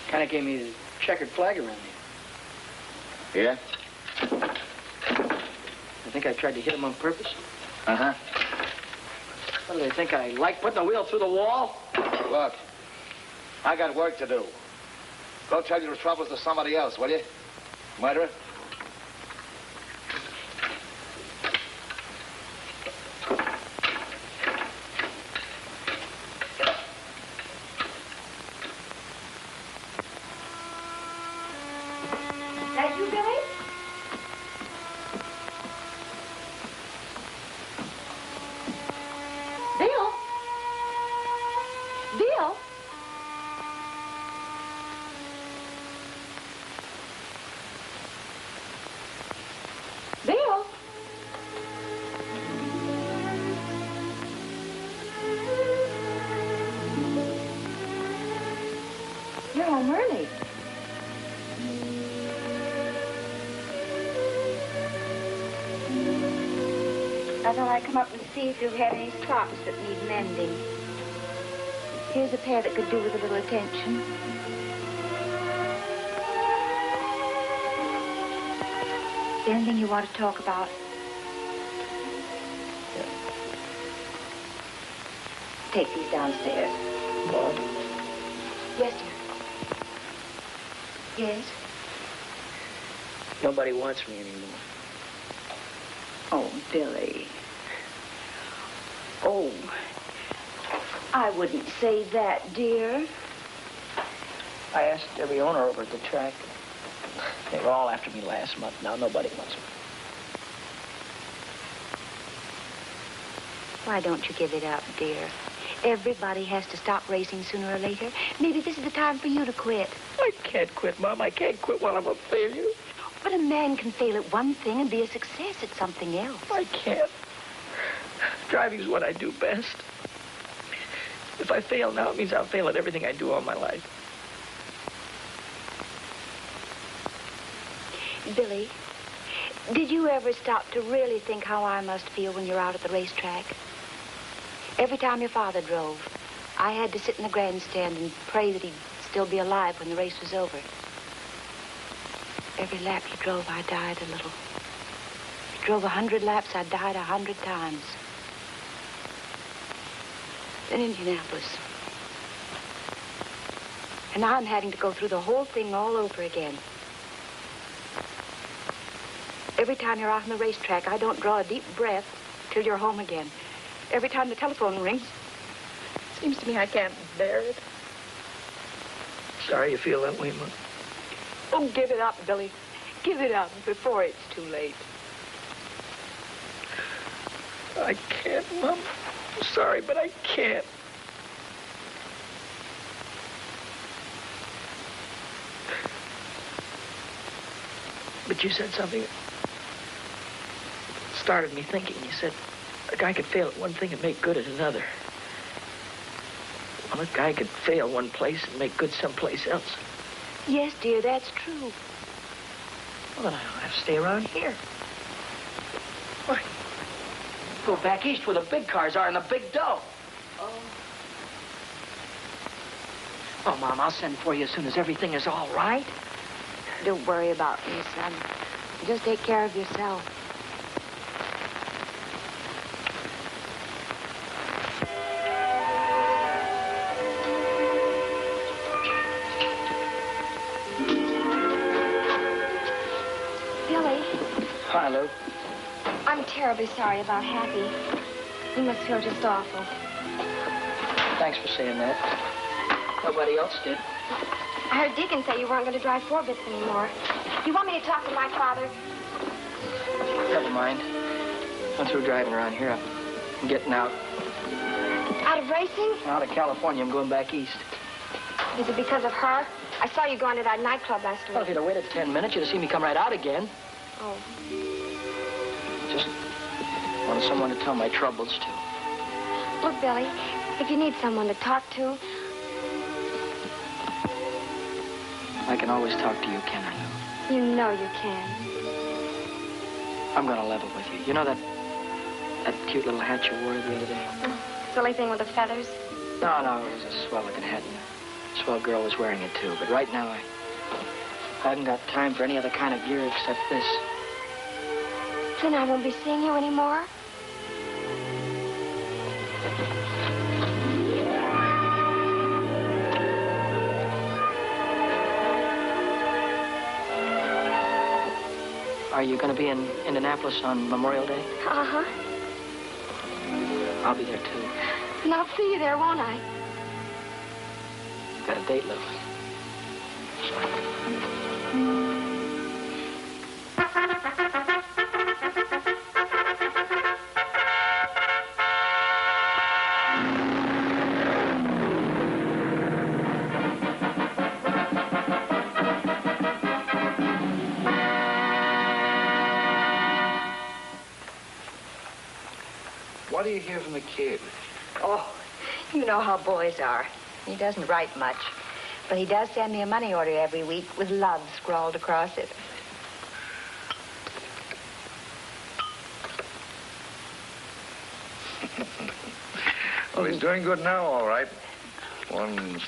Kind of gave me the checkered flag around here. Yeah? I think I tried to hit him on purpose. Uh-huh. What do they think? I like putting the wheel through the wall? Look, I got work to do. Go tell your troubles to somebody else, will you? Murderer? That you, Billy? Bill? Bill? Bill? You're home early. I thought I'd come up and see if you had any socks that need mending. Here's a pair that could do with a little attention. Anything you want to talk about? Take these downstairs. Mom? Yes, dear. Yes? Nobody wants me anymore. Oh, Billy. Oh, I wouldn't say that, dear. I asked every owner over at the track. They were all after me last month. Now nobody wants me. Why don't you give it up, dear? Everybody has to stop racing sooner or later. Maybe this is the time for you to quit. I can't quit, Mom. I can't quit while I'm a failure. But a man can fail at one thing and be a success at something else. I can't. Driving's what I do best. If I fail now, it means I'll fail at everything I do all my life. Billy, Did you ever stop to really think how I must feel when you're out at the racetrack? Every time your father drove, I had to sit in the grandstand and pray that he'd still be alive when the race was over. Every lap he drove, I died a little. He drove 100 laps, I died 100 times. Then Indianapolis. And now I'm having to go through the whole thing all over again. Every time you're out on the racetrack, I don't draw a deep breath till you're home again. Every time the telephone rings, it seems to me I can't bear it. Sorry you feel that way, Mom. Oh, give it up, Billy. Give it up before it's too late. I can't, Mom. I'm sorry, but I can't. But you said something that started me thinking. You said a guy could fail at one thing and make good at another. Well, a guy could fail one place and make good someplace else. Yes, dear, that's true. Well, then I don't have to stay around here. Why? Go back east where the big cars are and the big dough. Oh, Mom, I'll send for you as soon as everything is all right. Don't worry about me, son. Just take care of yourself. Billy, Hi, Lou. I'm terribly sorry about Happy. You must feel just awful. Thanks for saying that. Nobody else did. I heard Deacon say you weren't going to drive 4-bits anymore. You want me to talk to my father? Never mind. I'm through driving around here. I'm getting out. Out of racing? Out of California. I'm going back east. Is it because of her? I saw you going to that nightclub last week. Well, if you'd have waited 10 minutes, you'd have seen me come right out again. Oh. Just wanted someone to tell my troubles to. Look, Billy, if you need someone to talk to... I can always talk to you, can I, Lou? You know you can. I'm going to level with you. You know that cute little hat you wore the other day? Silly thing with the feathers? No, it was a swell-looking hat. And a swell girl was wearing it, too. But right now, I haven't got time for any other kind of gear except this. Then I won't be seeing you anymore? Are you going to be in Indianapolis on Memorial Day? Uh-huh. I'll be there, too. And I'll see you there, won't I? Got a date, Lou. What do you hear from the kid? Oh, you know how boys are. He doesn't write much, but he does send me a money order every week with love scrawled across it. Well, he's doing good now, all right. Won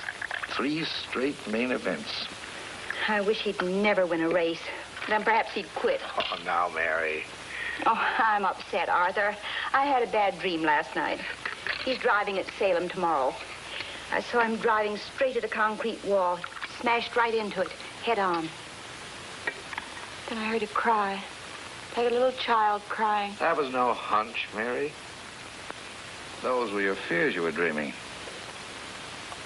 3 straight main events. I wish he'd never win a race. Then perhaps he'd quit. Oh, now, Mary. Oh, I'm upset, Arthur. I had a bad dream last night. He's driving at Salem tomorrow. I saw him driving straight at a concrete wall, smashed right into it, head on. Then I heard a cry, like a little child crying. That was no hunch, Mary. Those were your fears you were dreaming.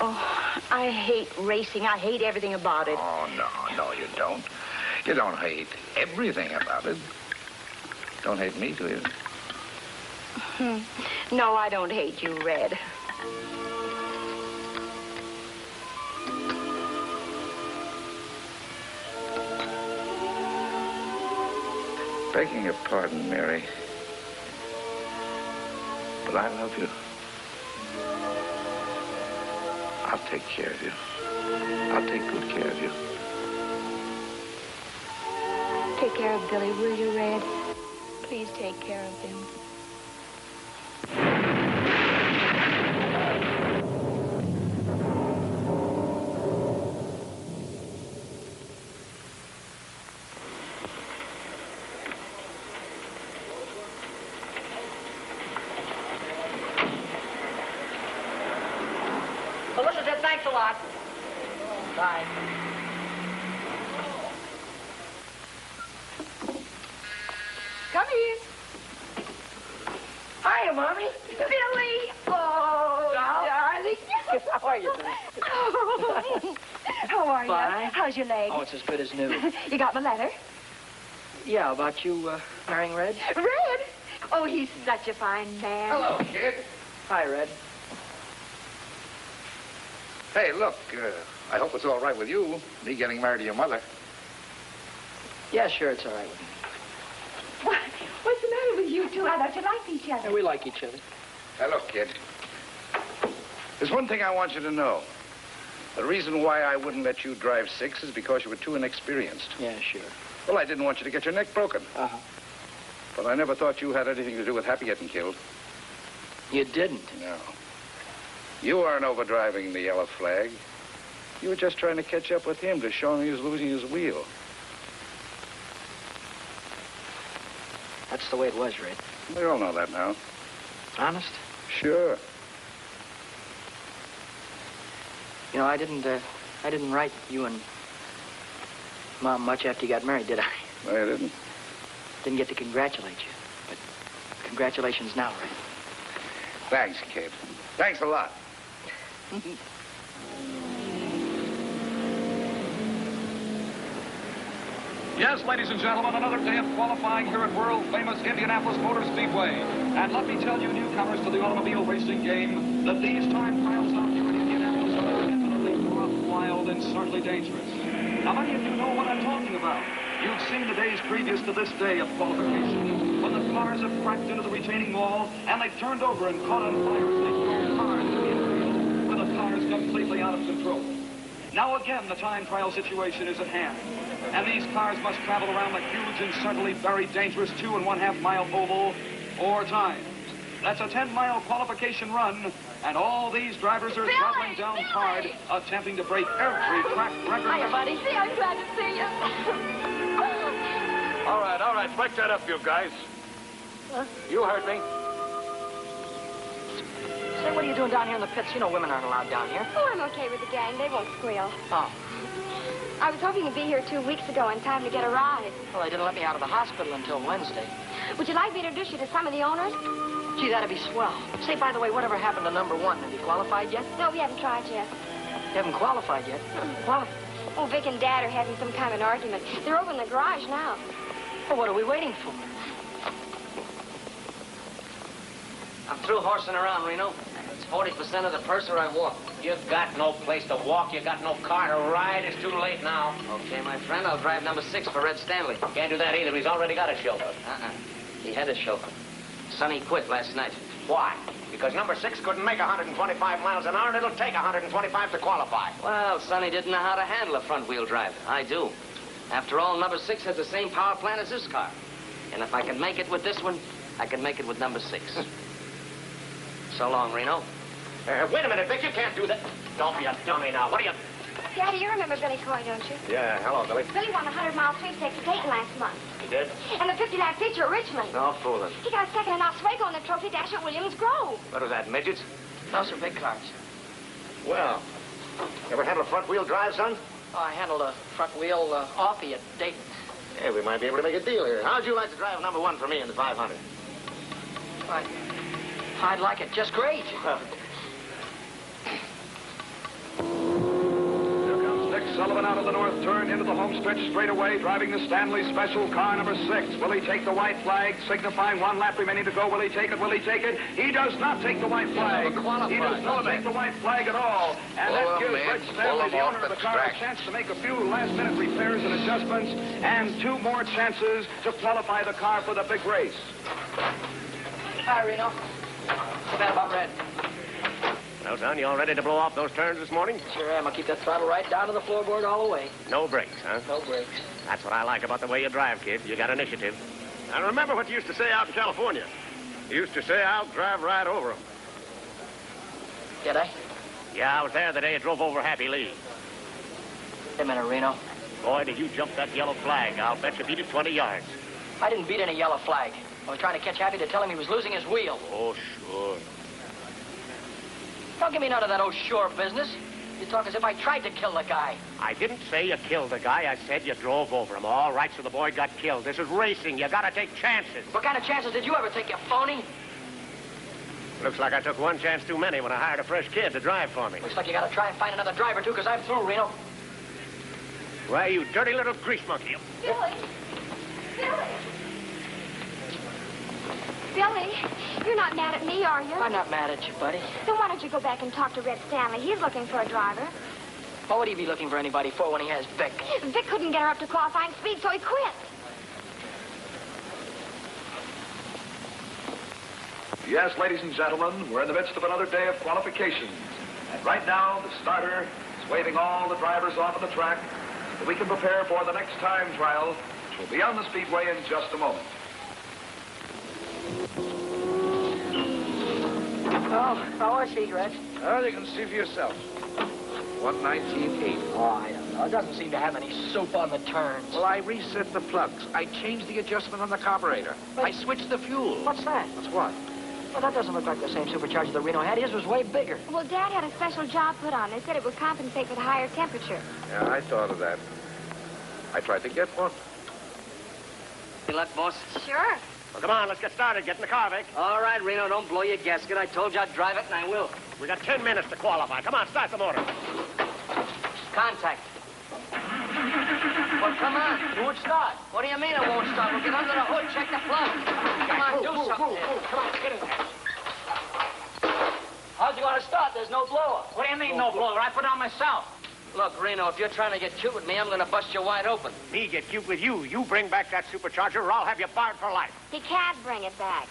Oh, I hate racing. I hate everything about it. Oh, no, you don't. You don't hate everything about it. Don't hate me, do you? No, I don't hate you, Red. Begging your pardon, Mary, but I love you. I'll take care of you. I'll take good care of you. Take care of Billy, will you, Red? Please take care of him. Melissa said thanks a lot. Bye. Come in. Hiya, Mommy. Billy! Oh, darling. How are you, Billy? How are you? Fine. How's your leg? Oh, it's as good as new. You got my letter? Yeah, about you marrying Red? Red? Oh, he's such a fine man. Hello, kid. Hi, Red. Hey, look, I hope it's all right with you, me getting married to your mother. Yeah, sure, it's all right with me. What's the matter with you two? I thought you liked each other. Yeah, we like each other. Hey, look, kid. There's one thing I want you to know. The reason why I wouldn't let you drive 6 is because you were too inexperienced. Yeah, sure. Well, I didn't want you to get your neck broken. Uh-huh. But I never thought you had anything to do with Happy getting killed. You didn't? No. You weren't overdriving the yellow flag. You were just trying to catch up with him to show him he was losing his wheel. That's the way it was, Red. We all know that now. Honest? Sure. You know, I didn't write you and Mom much after you got married, did I? No, you didn't. Didn't get to congratulate you. But congratulations now, Red. Thanks, kid. Thanks a lot. Yes, ladies and gentlemen, another day of qualifying here at world-famous Indianapolis Motor Speedway. And let me tell you, newcomers to the automobile racing game, that these time trials out here in Indianapolis are definitely rough, wild, and certainly dangerous. Now, many of you know what I'm talking about. You've seen the days previous to this day of qualification, when the cars have cracked into the retaining wall, and they've turned over and caught on fire as they throw cars to the infield, with the cars completely out of control. Now again, the time trial situation is at hand. And these cars must travel around the huge and certainly very dangerous 2.5 mile oval 4 times. That's a 10-mile qualification run, and all these drivers are throttling down hard, attempting to break every track record. Hiya, buddy. See, I'm glad to see you. All right, break that up, you guys. Huh? You heard me. Say, what are you doing down here in the pits? You know women aren't allowed down here. Oh, I'm okay with the gang. They won't squeal. Oh. I was hoping to be here 2 weeks ago in time to get a ride. Well, they didn't let me out of the hospital until Wednesday. Would you like me to introduce you to some of the owners? Gee, that'd be swell. Say, by the way, whatever happened to number 1? Have you qualified yet? No, we haven't tried yet. You haven't qualified yet? Oh, Vic and Dad are having some kind of an argument. They're over in the garage now. Well, what are we waiting for? I'm through horsing around, Reno. It's 40% of the purse or I walk. You've got no place to walk. You got no car to ride. It's too late now. Okay, my friend, I'll drive number 6 for Red Stanley. Can't do that either. He's already got a chauffeur. He had a chauffeur. Sonny quit last night. Why? Because number 6 couldn't make 125 miles an hour, and it'll take 125 to qualify. Well, Sonny didn't know how to handle a front-wheel drive. I do. After all, number 6 has the same power plant as this car. And if I can make it with this one, I can make it with number 6. So long, Reno. Wait a minute, Vic, you can't do that. Don't be a dummy now. What are you... Daddy, you remember Billy Coy, don't you? Yeah, hello, Billy. Billy won the 100-mile sweepstakes at Dayton last month. He did? And the 50-lap feature at Richmond. No fooling. He got second in Oswego in the trophy dash at Williams Grove. What was that, midgets? Those are big cars. Well, ever handle a front-wheel drive, son? Oh, I handled a front wheel offie at Dayton. Hey, we might be able to make a deal here. How'd you like to drive number 1 for me in the 500? I'd like it just great. Sullivan out of the north turn into the home stretch straightaway, driving the Stanley Special car number 6. Will he take the white flag, signifying 1 lap remaining to go? Will he take it? Will he take it? He does not take the white flag. He does not take the white flag at all. And that gives Red Stanley, the owner of the car, a chance to make a few last-minute repairs and adjustments, and 2 more chances to qualify the car for the big race. Hi, Reno. What's that about Red? Well, son, you all ready to blow off those turns this morning? Sure am. I'll keep that throttle right down to the floorboard all the way. No brakes, huh? No brakes. That's what I like about the way you drive, kid. You got initiative. I remember what you used to say out in California. You used to say, I'll drive right over them. Did I? Yeah, I was there the day you drove over Happy Lee. Wait a minute, Reno. Boy, did you jump that yellow flag. I'll bet you beat it 20 yards. I didn't beat any yellow flag. I was trying to catch Happy to tell him he was losing his wheel. Oh, sure. Don't give me none of that oh sure business. You talk as if I tried to kill the guy. I didn't say you killed the guy. I said you drove over him. All right, so the boy got killed. This is racing. You gotta take chances. What kind of chances did you ever take, you phony? Looks like I took one chance too many when I hired a fresh kid to drive for me. Looks like you gotta try and find another driver, too, because I'm through, Reno. Why, you dirty little grease monkey. Billy! Billy! Billy, you're not mad at me, are you? I'm not mad at you, buddy. Then why don't you go back and talk to Red Stanley? He's looking for a driver. What would he be looking for anybody for when he has Vic? Vic couldn't get her up to qualifying speed, so he quit. Yes, ladies and gentlemen, we're in the midst of another day of qualifications. And right now, the starter is waving all the drivers off of the track so that we can prepare for the next time trial, which will be on the speedway in just a moment. Oh, how is he, Red? Oh, you can see for yourself. 119.8. Oh, I don't know. It doesn't seem to have any soup on the turns. Well, I reset the plugs. I changed the adjustment on the carburetor. I switched the fuel. What's that? That's what? Well, that doesn't look like the same supercharger that Reno had. His was way bigger. Well, Dad had a special job put on. They said it would compensate for the higher temperature. Yeah, I thought of that. I tried to get one. Good luck, boss. Sure. Well, come on, let's get started. Get in the car, Vic. All right, Reno, don't blow your gasket. I told you I'd drive it, and I will. We got 10 minutes to qualify. Come on, start the motor. Contact. Well, come on. It won't start. What do you mean it won't start? We'll get under the hood, check the plug. Come on, do something. Come on, get in there. How's it going to start? There's no blower. What do you mean, no blower? I put it on myself. Look, Reno, if you're trying to get cute with me, I'm going to bust you wide open. Me get cute with you. You bring back that supercharger or I'll have you barred for life. He can't bring it back.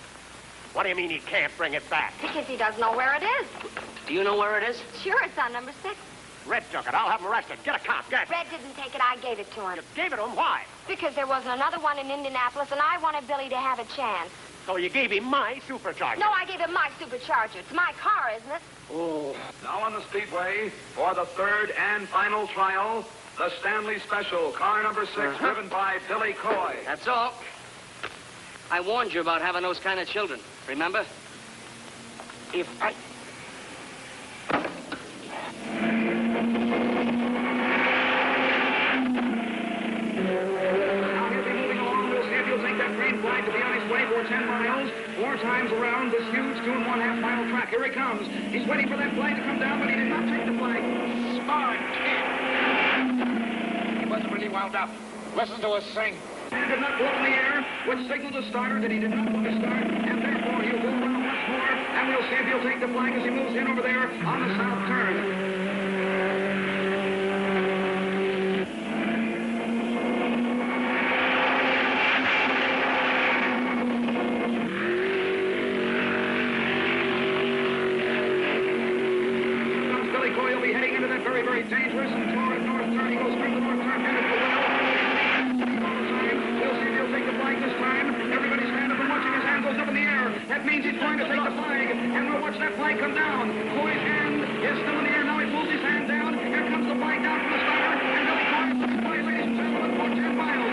What do you mean he can't bring it back? Because he doesn't know where it is. Do you know where it is? Sure, it's on number 6. Red took it. I'll have him arrested. Get a cop. Get. Red didn't take it. I gave it to him. You gave it to him? Why? Because there wasn't another one in Indianapolis, and I wanted Billy to have a chance. So you gave him my supercharger? No, I gave him my supercharger. It's my car, isn't it? Oh. Now on the speedway, for the third and final trial, the Stanley Special, car number 6, driven by Billy Coy. That's all. I warned you about having those kind of children, remember? If I... To be on his way for 10 miles, 4 times around this huge 2.5 mile track. Here he comes. He's waiting for that flag to come down, but he did not take the flag. Smart kid. He wasn't really wound up. Listen to us sing. And did not blow in the air, which signaled the starter that he did not want to start, and therefore he'll go around once more, and we'll see if he'll take the flag as he moves in over there on the south turn. Dangerous and toward north turn. He goes through the north turn beautifully well. We'll see if he'll take the flag this time. Everybody stand up and watching. His hand goes up in the air. That means he's going to take the flag. And we'll watch that flag come down. Coy's hand is still in the air. Now he pulls his hand down. Here comes the flag down from the starter. And Billy Coy, ladies and gentlemen, for 10 miles.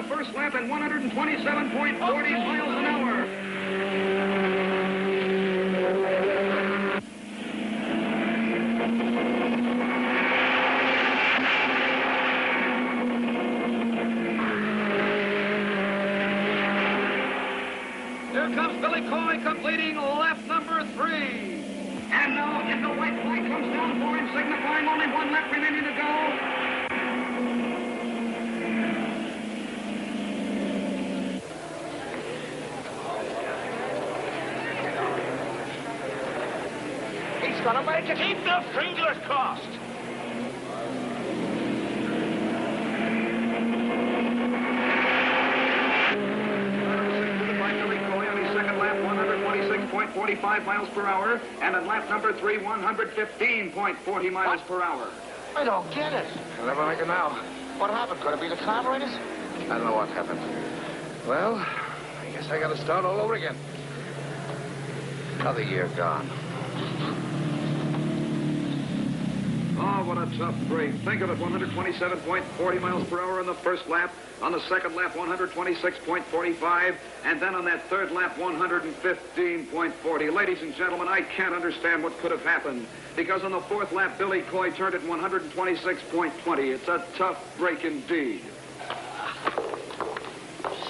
First lap at 127.40 miles an hour. Here comes Billy Coy completing lap number 3. And now, if the white flag comes down for him, signifying only 1 lap remaining to go. gonna make it. Keep the fingers crossed. By Billy Coy on his second lap, 126.45 miles per hour, and at lap number 3, 115.40 miles per hour. I don't get it. I'll never make it now. What happened? Could it be the carburetors? I don't know what happened. Well, I guess I gotta start all over again. Another year gone. Oh, what a tough break. Think of it, 127.40 miles per hour on the first lap. On the second lap, 126.45. And then on that third lap, 115.40. Ladies and gentlemen, I can't understand what could have happened. Because on the fourth lap, Billy Coy turned at 126.20. It's a tough break indeed.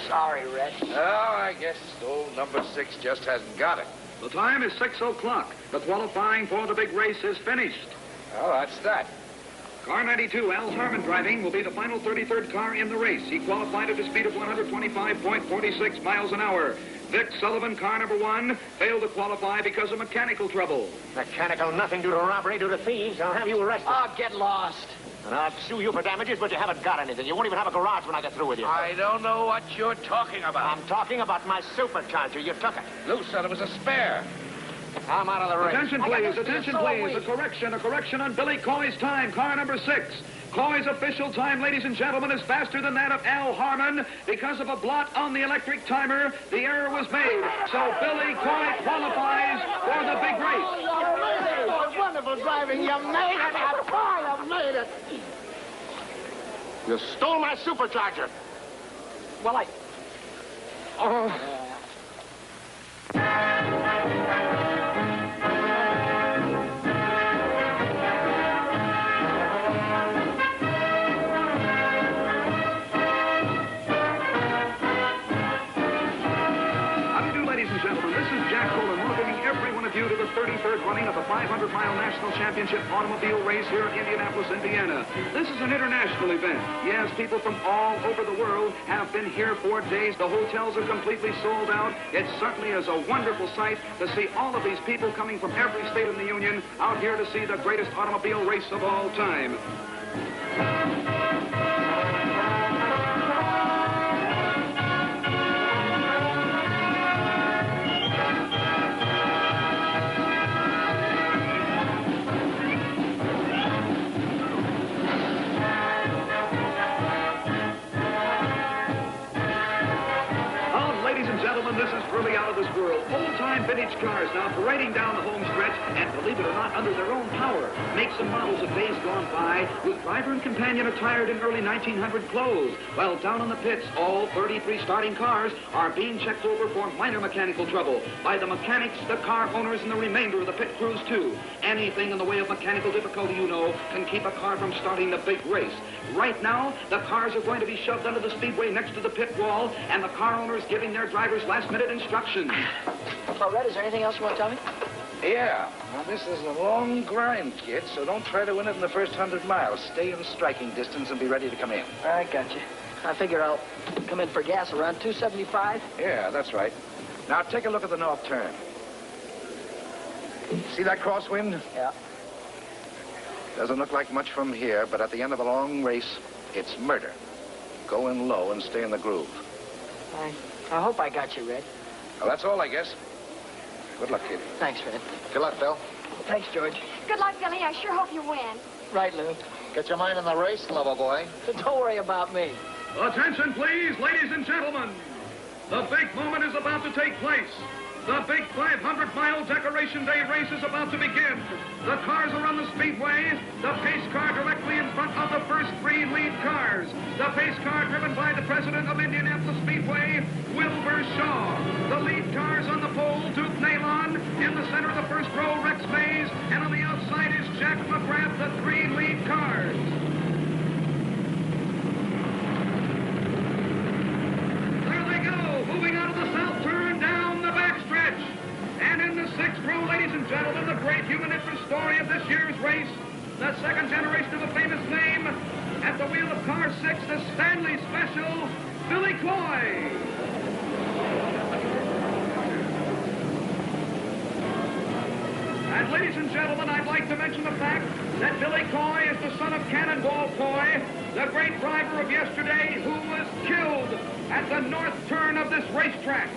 Sorry, Red. Oh, I guess old number 6 just hasn't got it. The time is 6 o'clock. The qualifying for the big race is finished. Oh, that's that. Car 92, Al Harmon driving, will be the final 33rd car in the race. He qualified at a speed of 125.46 miles an hour. Vic Sullivan, car number 1, failed to qualify because of mechanical trouble. Mechanical nothing due to robbery, due to thieves. I'll have you arrested. Oh, get lost. And I'll sue you for damages, but you haven't got anything. You won't even have a garage when I get through with you. I don't know what you're talking about. I'm talking about my supercharger. You took it. Lou said it was a spare. I'm out of the race. Attention, please, attention, please. A correction on Billy Coy's time, car number 6. Coy's official time, ladies and gentlemen, is faster than that of Al Harmon. Because of a blot on the electric timer, the error was made. So Billy Coy qualifies for the big race. Oh, wonderful driving. You made it. Boy, you made it. You stole my supercharger. Well, Oh. You to the 33rd running of the 500-mile National Championship Automobile Race here in Indianapolis, Indiana. This is an international event. Yes, people from all over the world have been here for days. The hotels are completely sold out. It certainly is a wonderful sight to see all of these people coming from every state in the Union out here to see the greatest automobile race of all time. This is really out of this world. Old-time vintage cars now parading down the home stretch, and believe it or not, under their own power. Makes and models of days gone by, with driver and companion attired in early 1900 clothes. While down on the pits, all 33 starting cars are being checked over for minor mechanical trouble by the mechanics, the car owners, and the remainder of the pit crews, too. Anything in the way of mechanical difficulty, you know, can keep a car from starting the big race. Right now, the cars are going to be shoved under the speedway next to the pit wall, and the car owners giving their drivers last-minute instructions. Well, Red, is there anything else you want to tell me? Yeah. Now, this is a long grind, kid, so don't try to win it in the first 100 miles. Stay in striking distance and be ready to come in. I got you. I figure I'll come in for gas around 275. Yeah, that's right. Now, take a look at the north turn. See that crosswind? Yeah. Doesn't look like much from here, but at the end of a long race, it's murder. Go in low and stay in the groove. I hope I got you, Red. Well, that's all, I guess. Good luck, kid. Thanks, Red. Good luck, Phil. Thanks, George. Good luck, Billy. I sure hope you win. Right, Lou. Get your mind in the race, lover boy. Don't worry about me. Attention, please, ladies and gentlemen. The big moment is about to take place. The big 500-mile Decoration Day race is about to begin. The cars are on the speedway. The pace car directly in front of the first three lead cars. The pace car driven by the president of Indianapolis Speedway, Wilbur Shaw. The lead cars on the pole, Duke Nalon. In the center of the first row, Rex Mays. And on the outside is Jack McGrath, the three lead cars. There they go, moving out of the south turn down the backstretch. And in the sixth row, ladies and gentlemen, the great human interest story of this year's race, the second generation of a famous name, at the wheel of car 6, the Stanley Special, Billy Coy. And ladies and gentlemen, I'd like to mention the fact that Billy Coy is the son of Cannonball Coy, the great driver of yesterday who was killed at the north turn of this racetrack.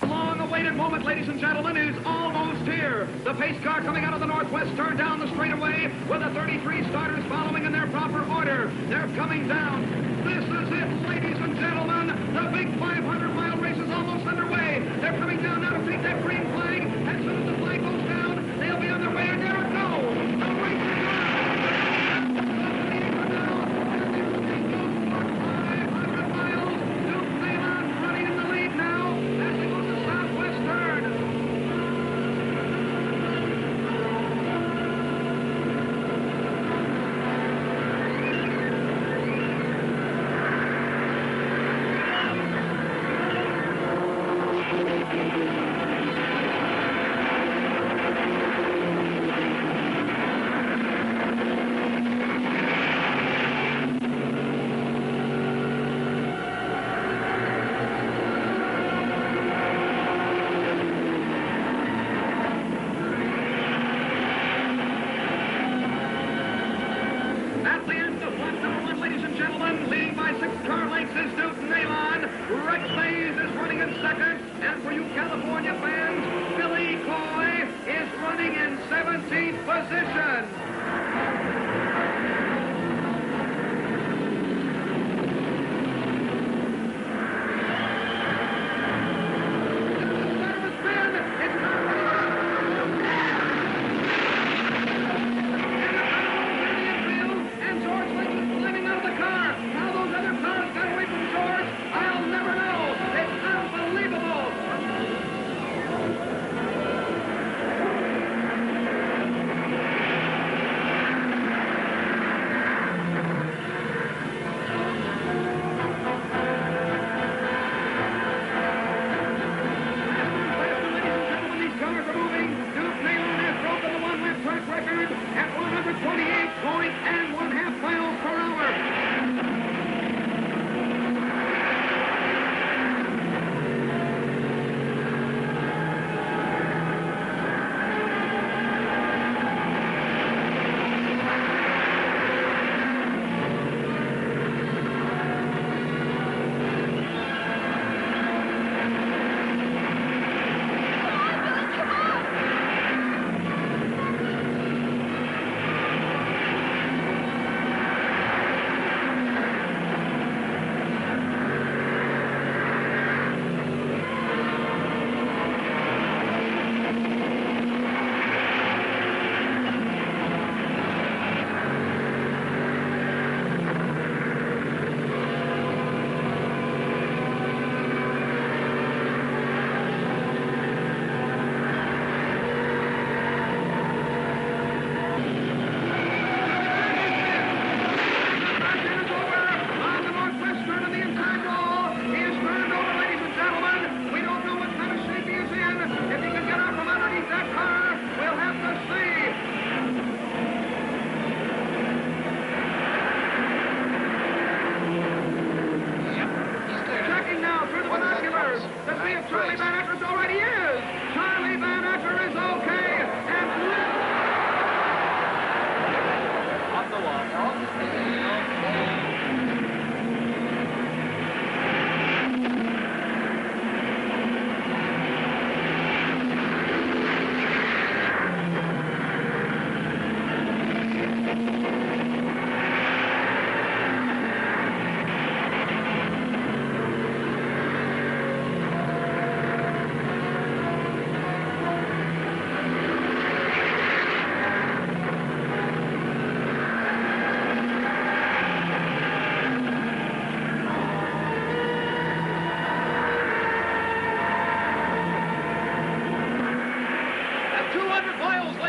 Long-awaited moment, ladies and gentlemen, is almost here. The pace car coming out of the northwest turn down the straightaway with the 33 starters following in their proper order. They're coming down. This is it, ladies and gentlemen. The big 500-mile race is almost underway. They're coming down now to take that green flag. As soon as the flag goes down, they'll be on their way, and there it goes. The race is on.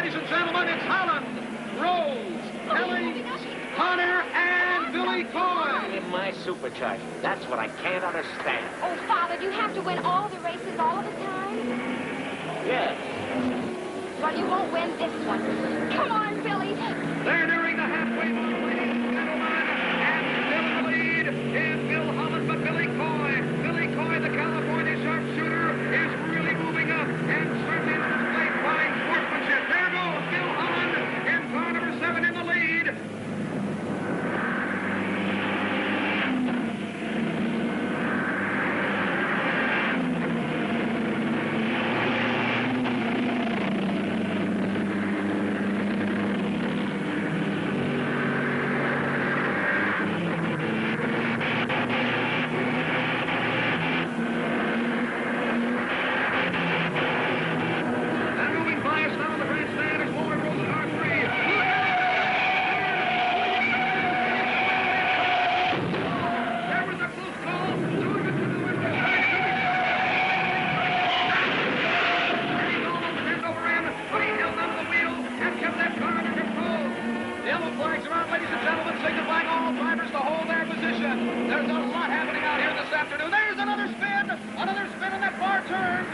ladies and gentlemen, it's Holland, Rose, Kelly, Connor, and Billy Coy. In my supercharger. That's what I can't understand. Oh, Father, do you have to win all the races all the time? Yes. Well, you won't win this one. Come on, Billy. They're nearing the halfway mark, ladies and gentlemen. And still in the lead is Bill Holland, but Billy Coy. Billy Coy, the California sharpshooter, position. There's a lot happening out here this afternoon. There's another spin in that far turn.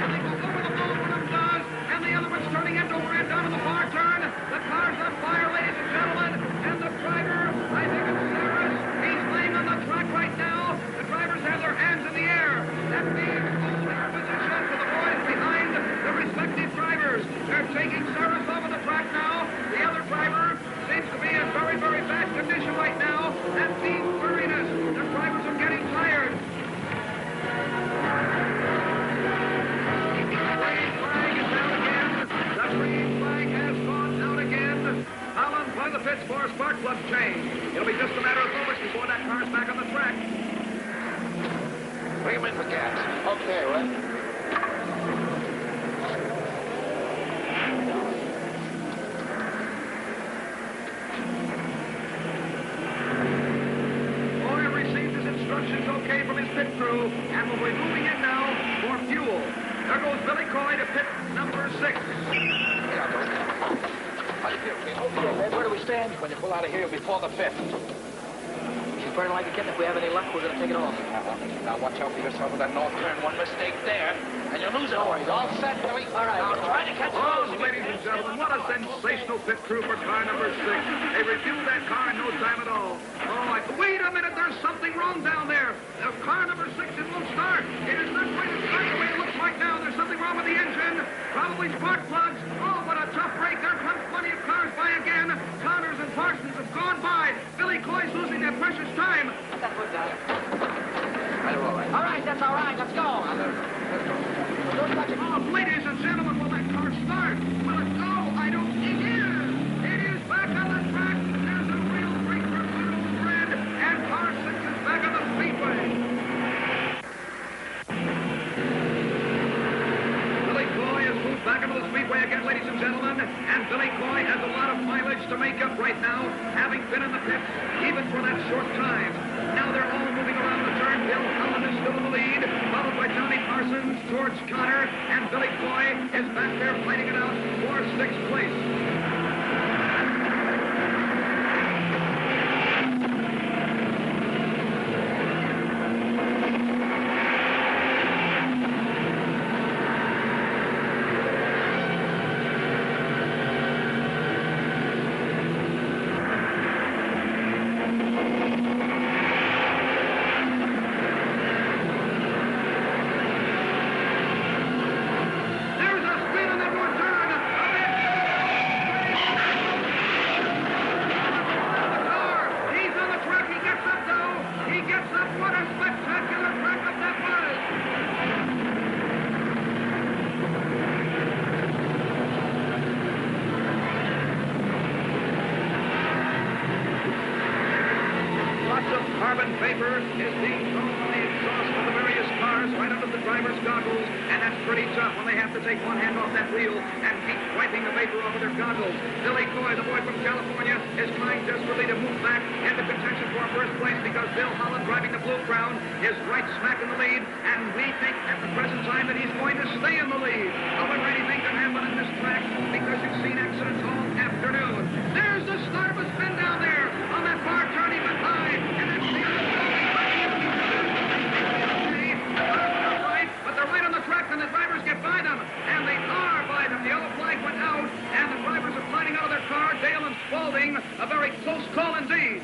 And they go over the ball, one of them does, and the other one's turning end over end down to the far turn. The car's on fire, ladies and gentlemen, and the driver, I think it's Cyrus, he's laying on the track right now. The drivers have their hands in the air. That means holding position for the boys behind the respective drivers. They're taking Cyrus off of the track now. The other driver seems to be in very, very bad condition right now. That means weariness. The drivers are getting tired. The green flag has gone out again. Holland by the pits for a spark plug change. It'll be just a matter of moments before that car's back on the track. Bring him in for gas. Okay, Red. Boyer received his instructions okay from his pit crew and will be moving in now for fuel. There goes Billy Coy to pit number 6. Okay, Red, where do we stand? When you pull out of here before the 5th. She's burning like a kitten. If we have any luck, we're going to take it off. Now watch out for yourself with that north turn. One mistake there, and you lose it. All right, all set, Billy. All right. Now try to catch Oh, those. ladies and gentlemen, what a sensational pit crew for car number 6. They reviewed that car in no time at all. Wait a minute, there's something wrong down there. Car number 6, it won't start. It is not going to start the way it looks like now. There's something wrong with the engine. Probably spark plugs. Oh, what a tough break. There comes plenty of cars by again. Connors and Parsons have gone by. Billy Coy's losing that precious time. Put that foot down. All right. All right, that's all right. Let's go. Don't touch it. Oh, ladies and gentlemen, will that car start? Will it go? I don't think it is. It is back on the track. There's a real break for good old Red, and car 6 is back on the speedway. Billy Coy has moved back into the speedway again, ladies and gentlemen, and Billy Coy has a lot of mileage to make up right now, having been in the pits even for that short time. Now they're all moving around the turn. Bill Holland is still in the lead, followed by Johnny Parsons, George Connor, and Billy Coy is back there fighting it out for 6th place. Carbon vapor is being thrown from the exhaust of the various cars right under the driver's goggles, and that's pretty tough when they have to take one hand off that wheel and keep wiping the vapor off of their goggles. Billy Coy, the boy from California, is trying desperately to move back into contention for first place because Bill Holland, driving the Blue Crown, is right smack in the lead, and we think at the present time that he's going to stay in the lead. However, anything can happen in this track because you've seen accidents all afternoon. There's the start of a spin down there on that far turn. He went high, and then but they're right on the track, and the drivers get by them, and they are by them. The yellow flag went out, and the drivers are sliding out of their car. Dale and Spaulding, a very close call indeed.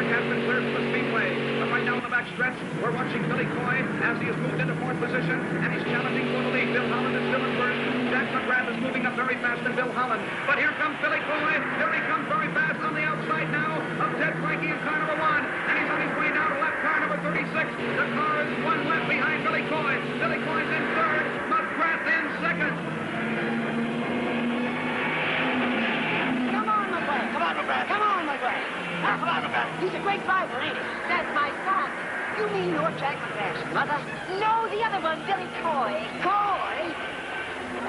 Has been cleared from the speedway. But right now in the backstretch, we're watching Billy Coy as he has moved into 4th position, and he's challenging for the lead. Bill Holland is still in 1st. Jack McGrath is moving up very fast than Bill Holland. But here comes Billy Coy. Here he comes very fast on the outside now of Ted Frankie in car number 1. And he's on his way down to lap car number 36. The car is 1 lap behind Billy Coy. Billy Coy's in 3rd. McGrath in 2nd. Come on, McGrath. Come on, McGrath. Come on, McGrath. Come on, McGrath. He's a great driver, ain't he? That's my son. You mean you're Jack McGrath's mother? No, the other one, Billy Coy. Coy?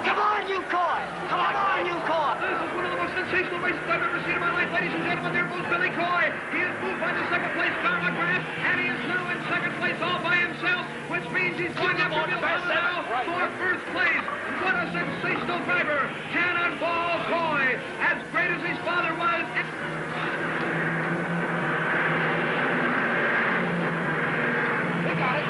Come on, you Coy! Come on, you Coy! This is one of the most sensational races I've ever seen in my life, ladies and gentlemen. There goes Billy Coy. He is moved by the 2nd place car McGrath, and he is now in 2nd place all by himself, which means he's going after Bill Holland now for 1st place. What a sensational wonderful driver, Cannonball Coy, as great as his father was. They got it.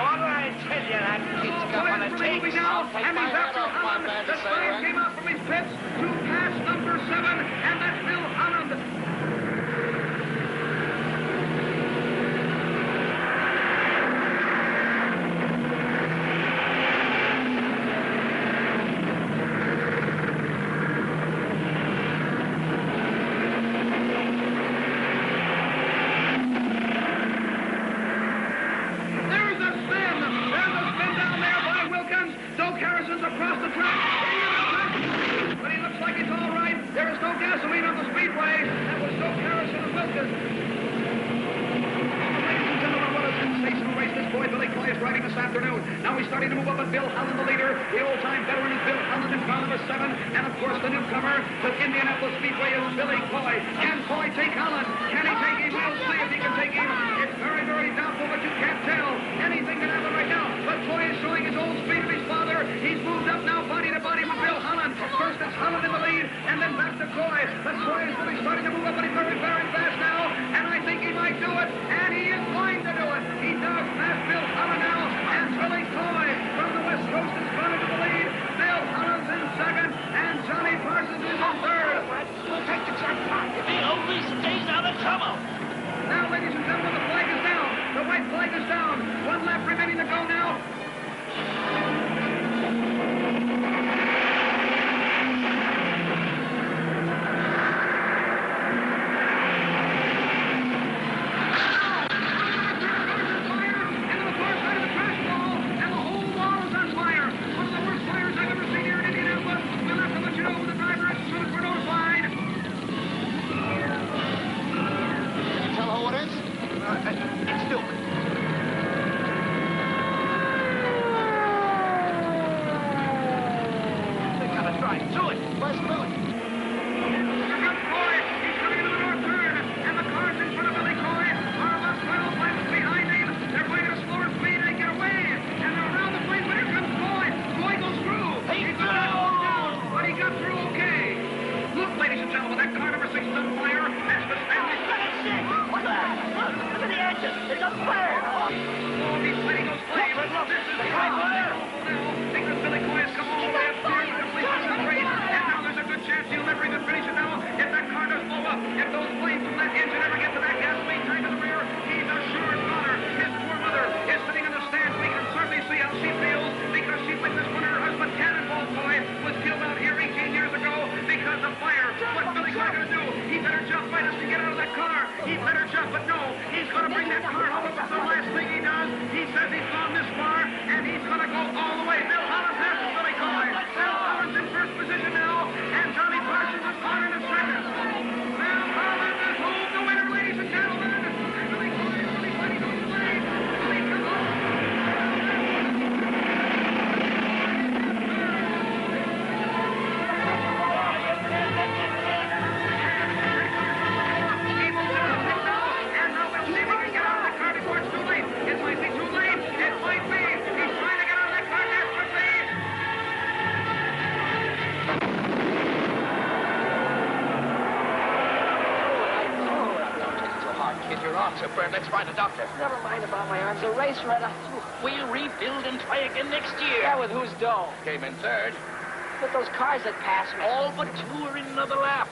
What did I tell you? That kid's got what it takes. Now, and he's after Holland. The sign came out from his pits to pass number 7, and that's Bill Holland. Across the track, but he looks like he's all right. There is no gasoline on the speedway. That was Doak Harrison and Wilkins. Ladies and gentlemen, what a sensational race this boy Billy Coy is riding this afternoon. Now he's starting to move up, and Bill Holland, the leader. The old-time veteran is Bill Holland in front of us 7, and of course the newcomer to Indianapolis Speedway is Billy Coy. Can Coy take Holland? Can he take him? We'll see if he can take him. It's very, very doubtful, but you can't tell. Anything can happen right now. But Coy is showing his old speed of his father. He's moved up now, body to body with Bill Holland. First it's Holland in the lead, and then back to Coy. But Coy is really starting to move up, and he's very, very fast now. And I think he might do it, and he is going to do it. He does pass Bill Holland now, and Billy Coy from the West Coast is gone into the lead. Bill Holland's in second, and Johnny Parsons is in third. We'll take the jackpot if he only stays out of trouble. Now, ladies and gentlemen, the flag is down. The white flag is down. 1 lap remaining to go now. Let's find a doctor. Never mind about my arms. The race runner. We'll rebuild and try again next year. Yeah, with whose dough? Came in third. But those cars that passed me. All but 2 are in another lap.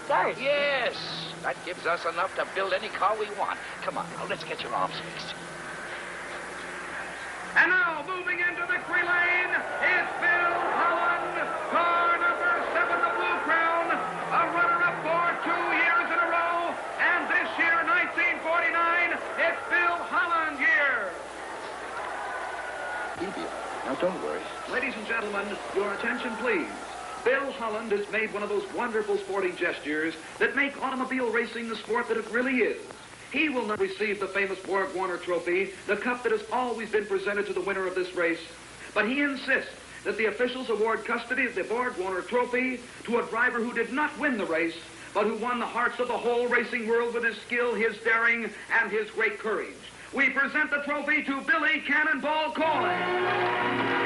Third? Yes. That gives us enough to build any car we want. Come on, now, let's get your arms fixed. And now, moving into victory lane, is Bill Holland, car number 7, the Blue Crown, a runner-up for 2 years in a row, and this year, 1949, it's Bill Holland here. Now, don't worry. Ladies and gentlemen, your attention, please. Bill Holland has made one of those wonderful sporting gestures that make automobile racing the sport that it really is. He will not receive the famous Borg Warner Trophy, the cup that has always been presented to the winner of this race, but he insists that the officials award custody of the Borg Warner Trophy to a driver who did not win the race, but who won the hearts of the whole racing world with his skill, his daring, and his great courage. We present the trophy to Billy Cannonball Coy.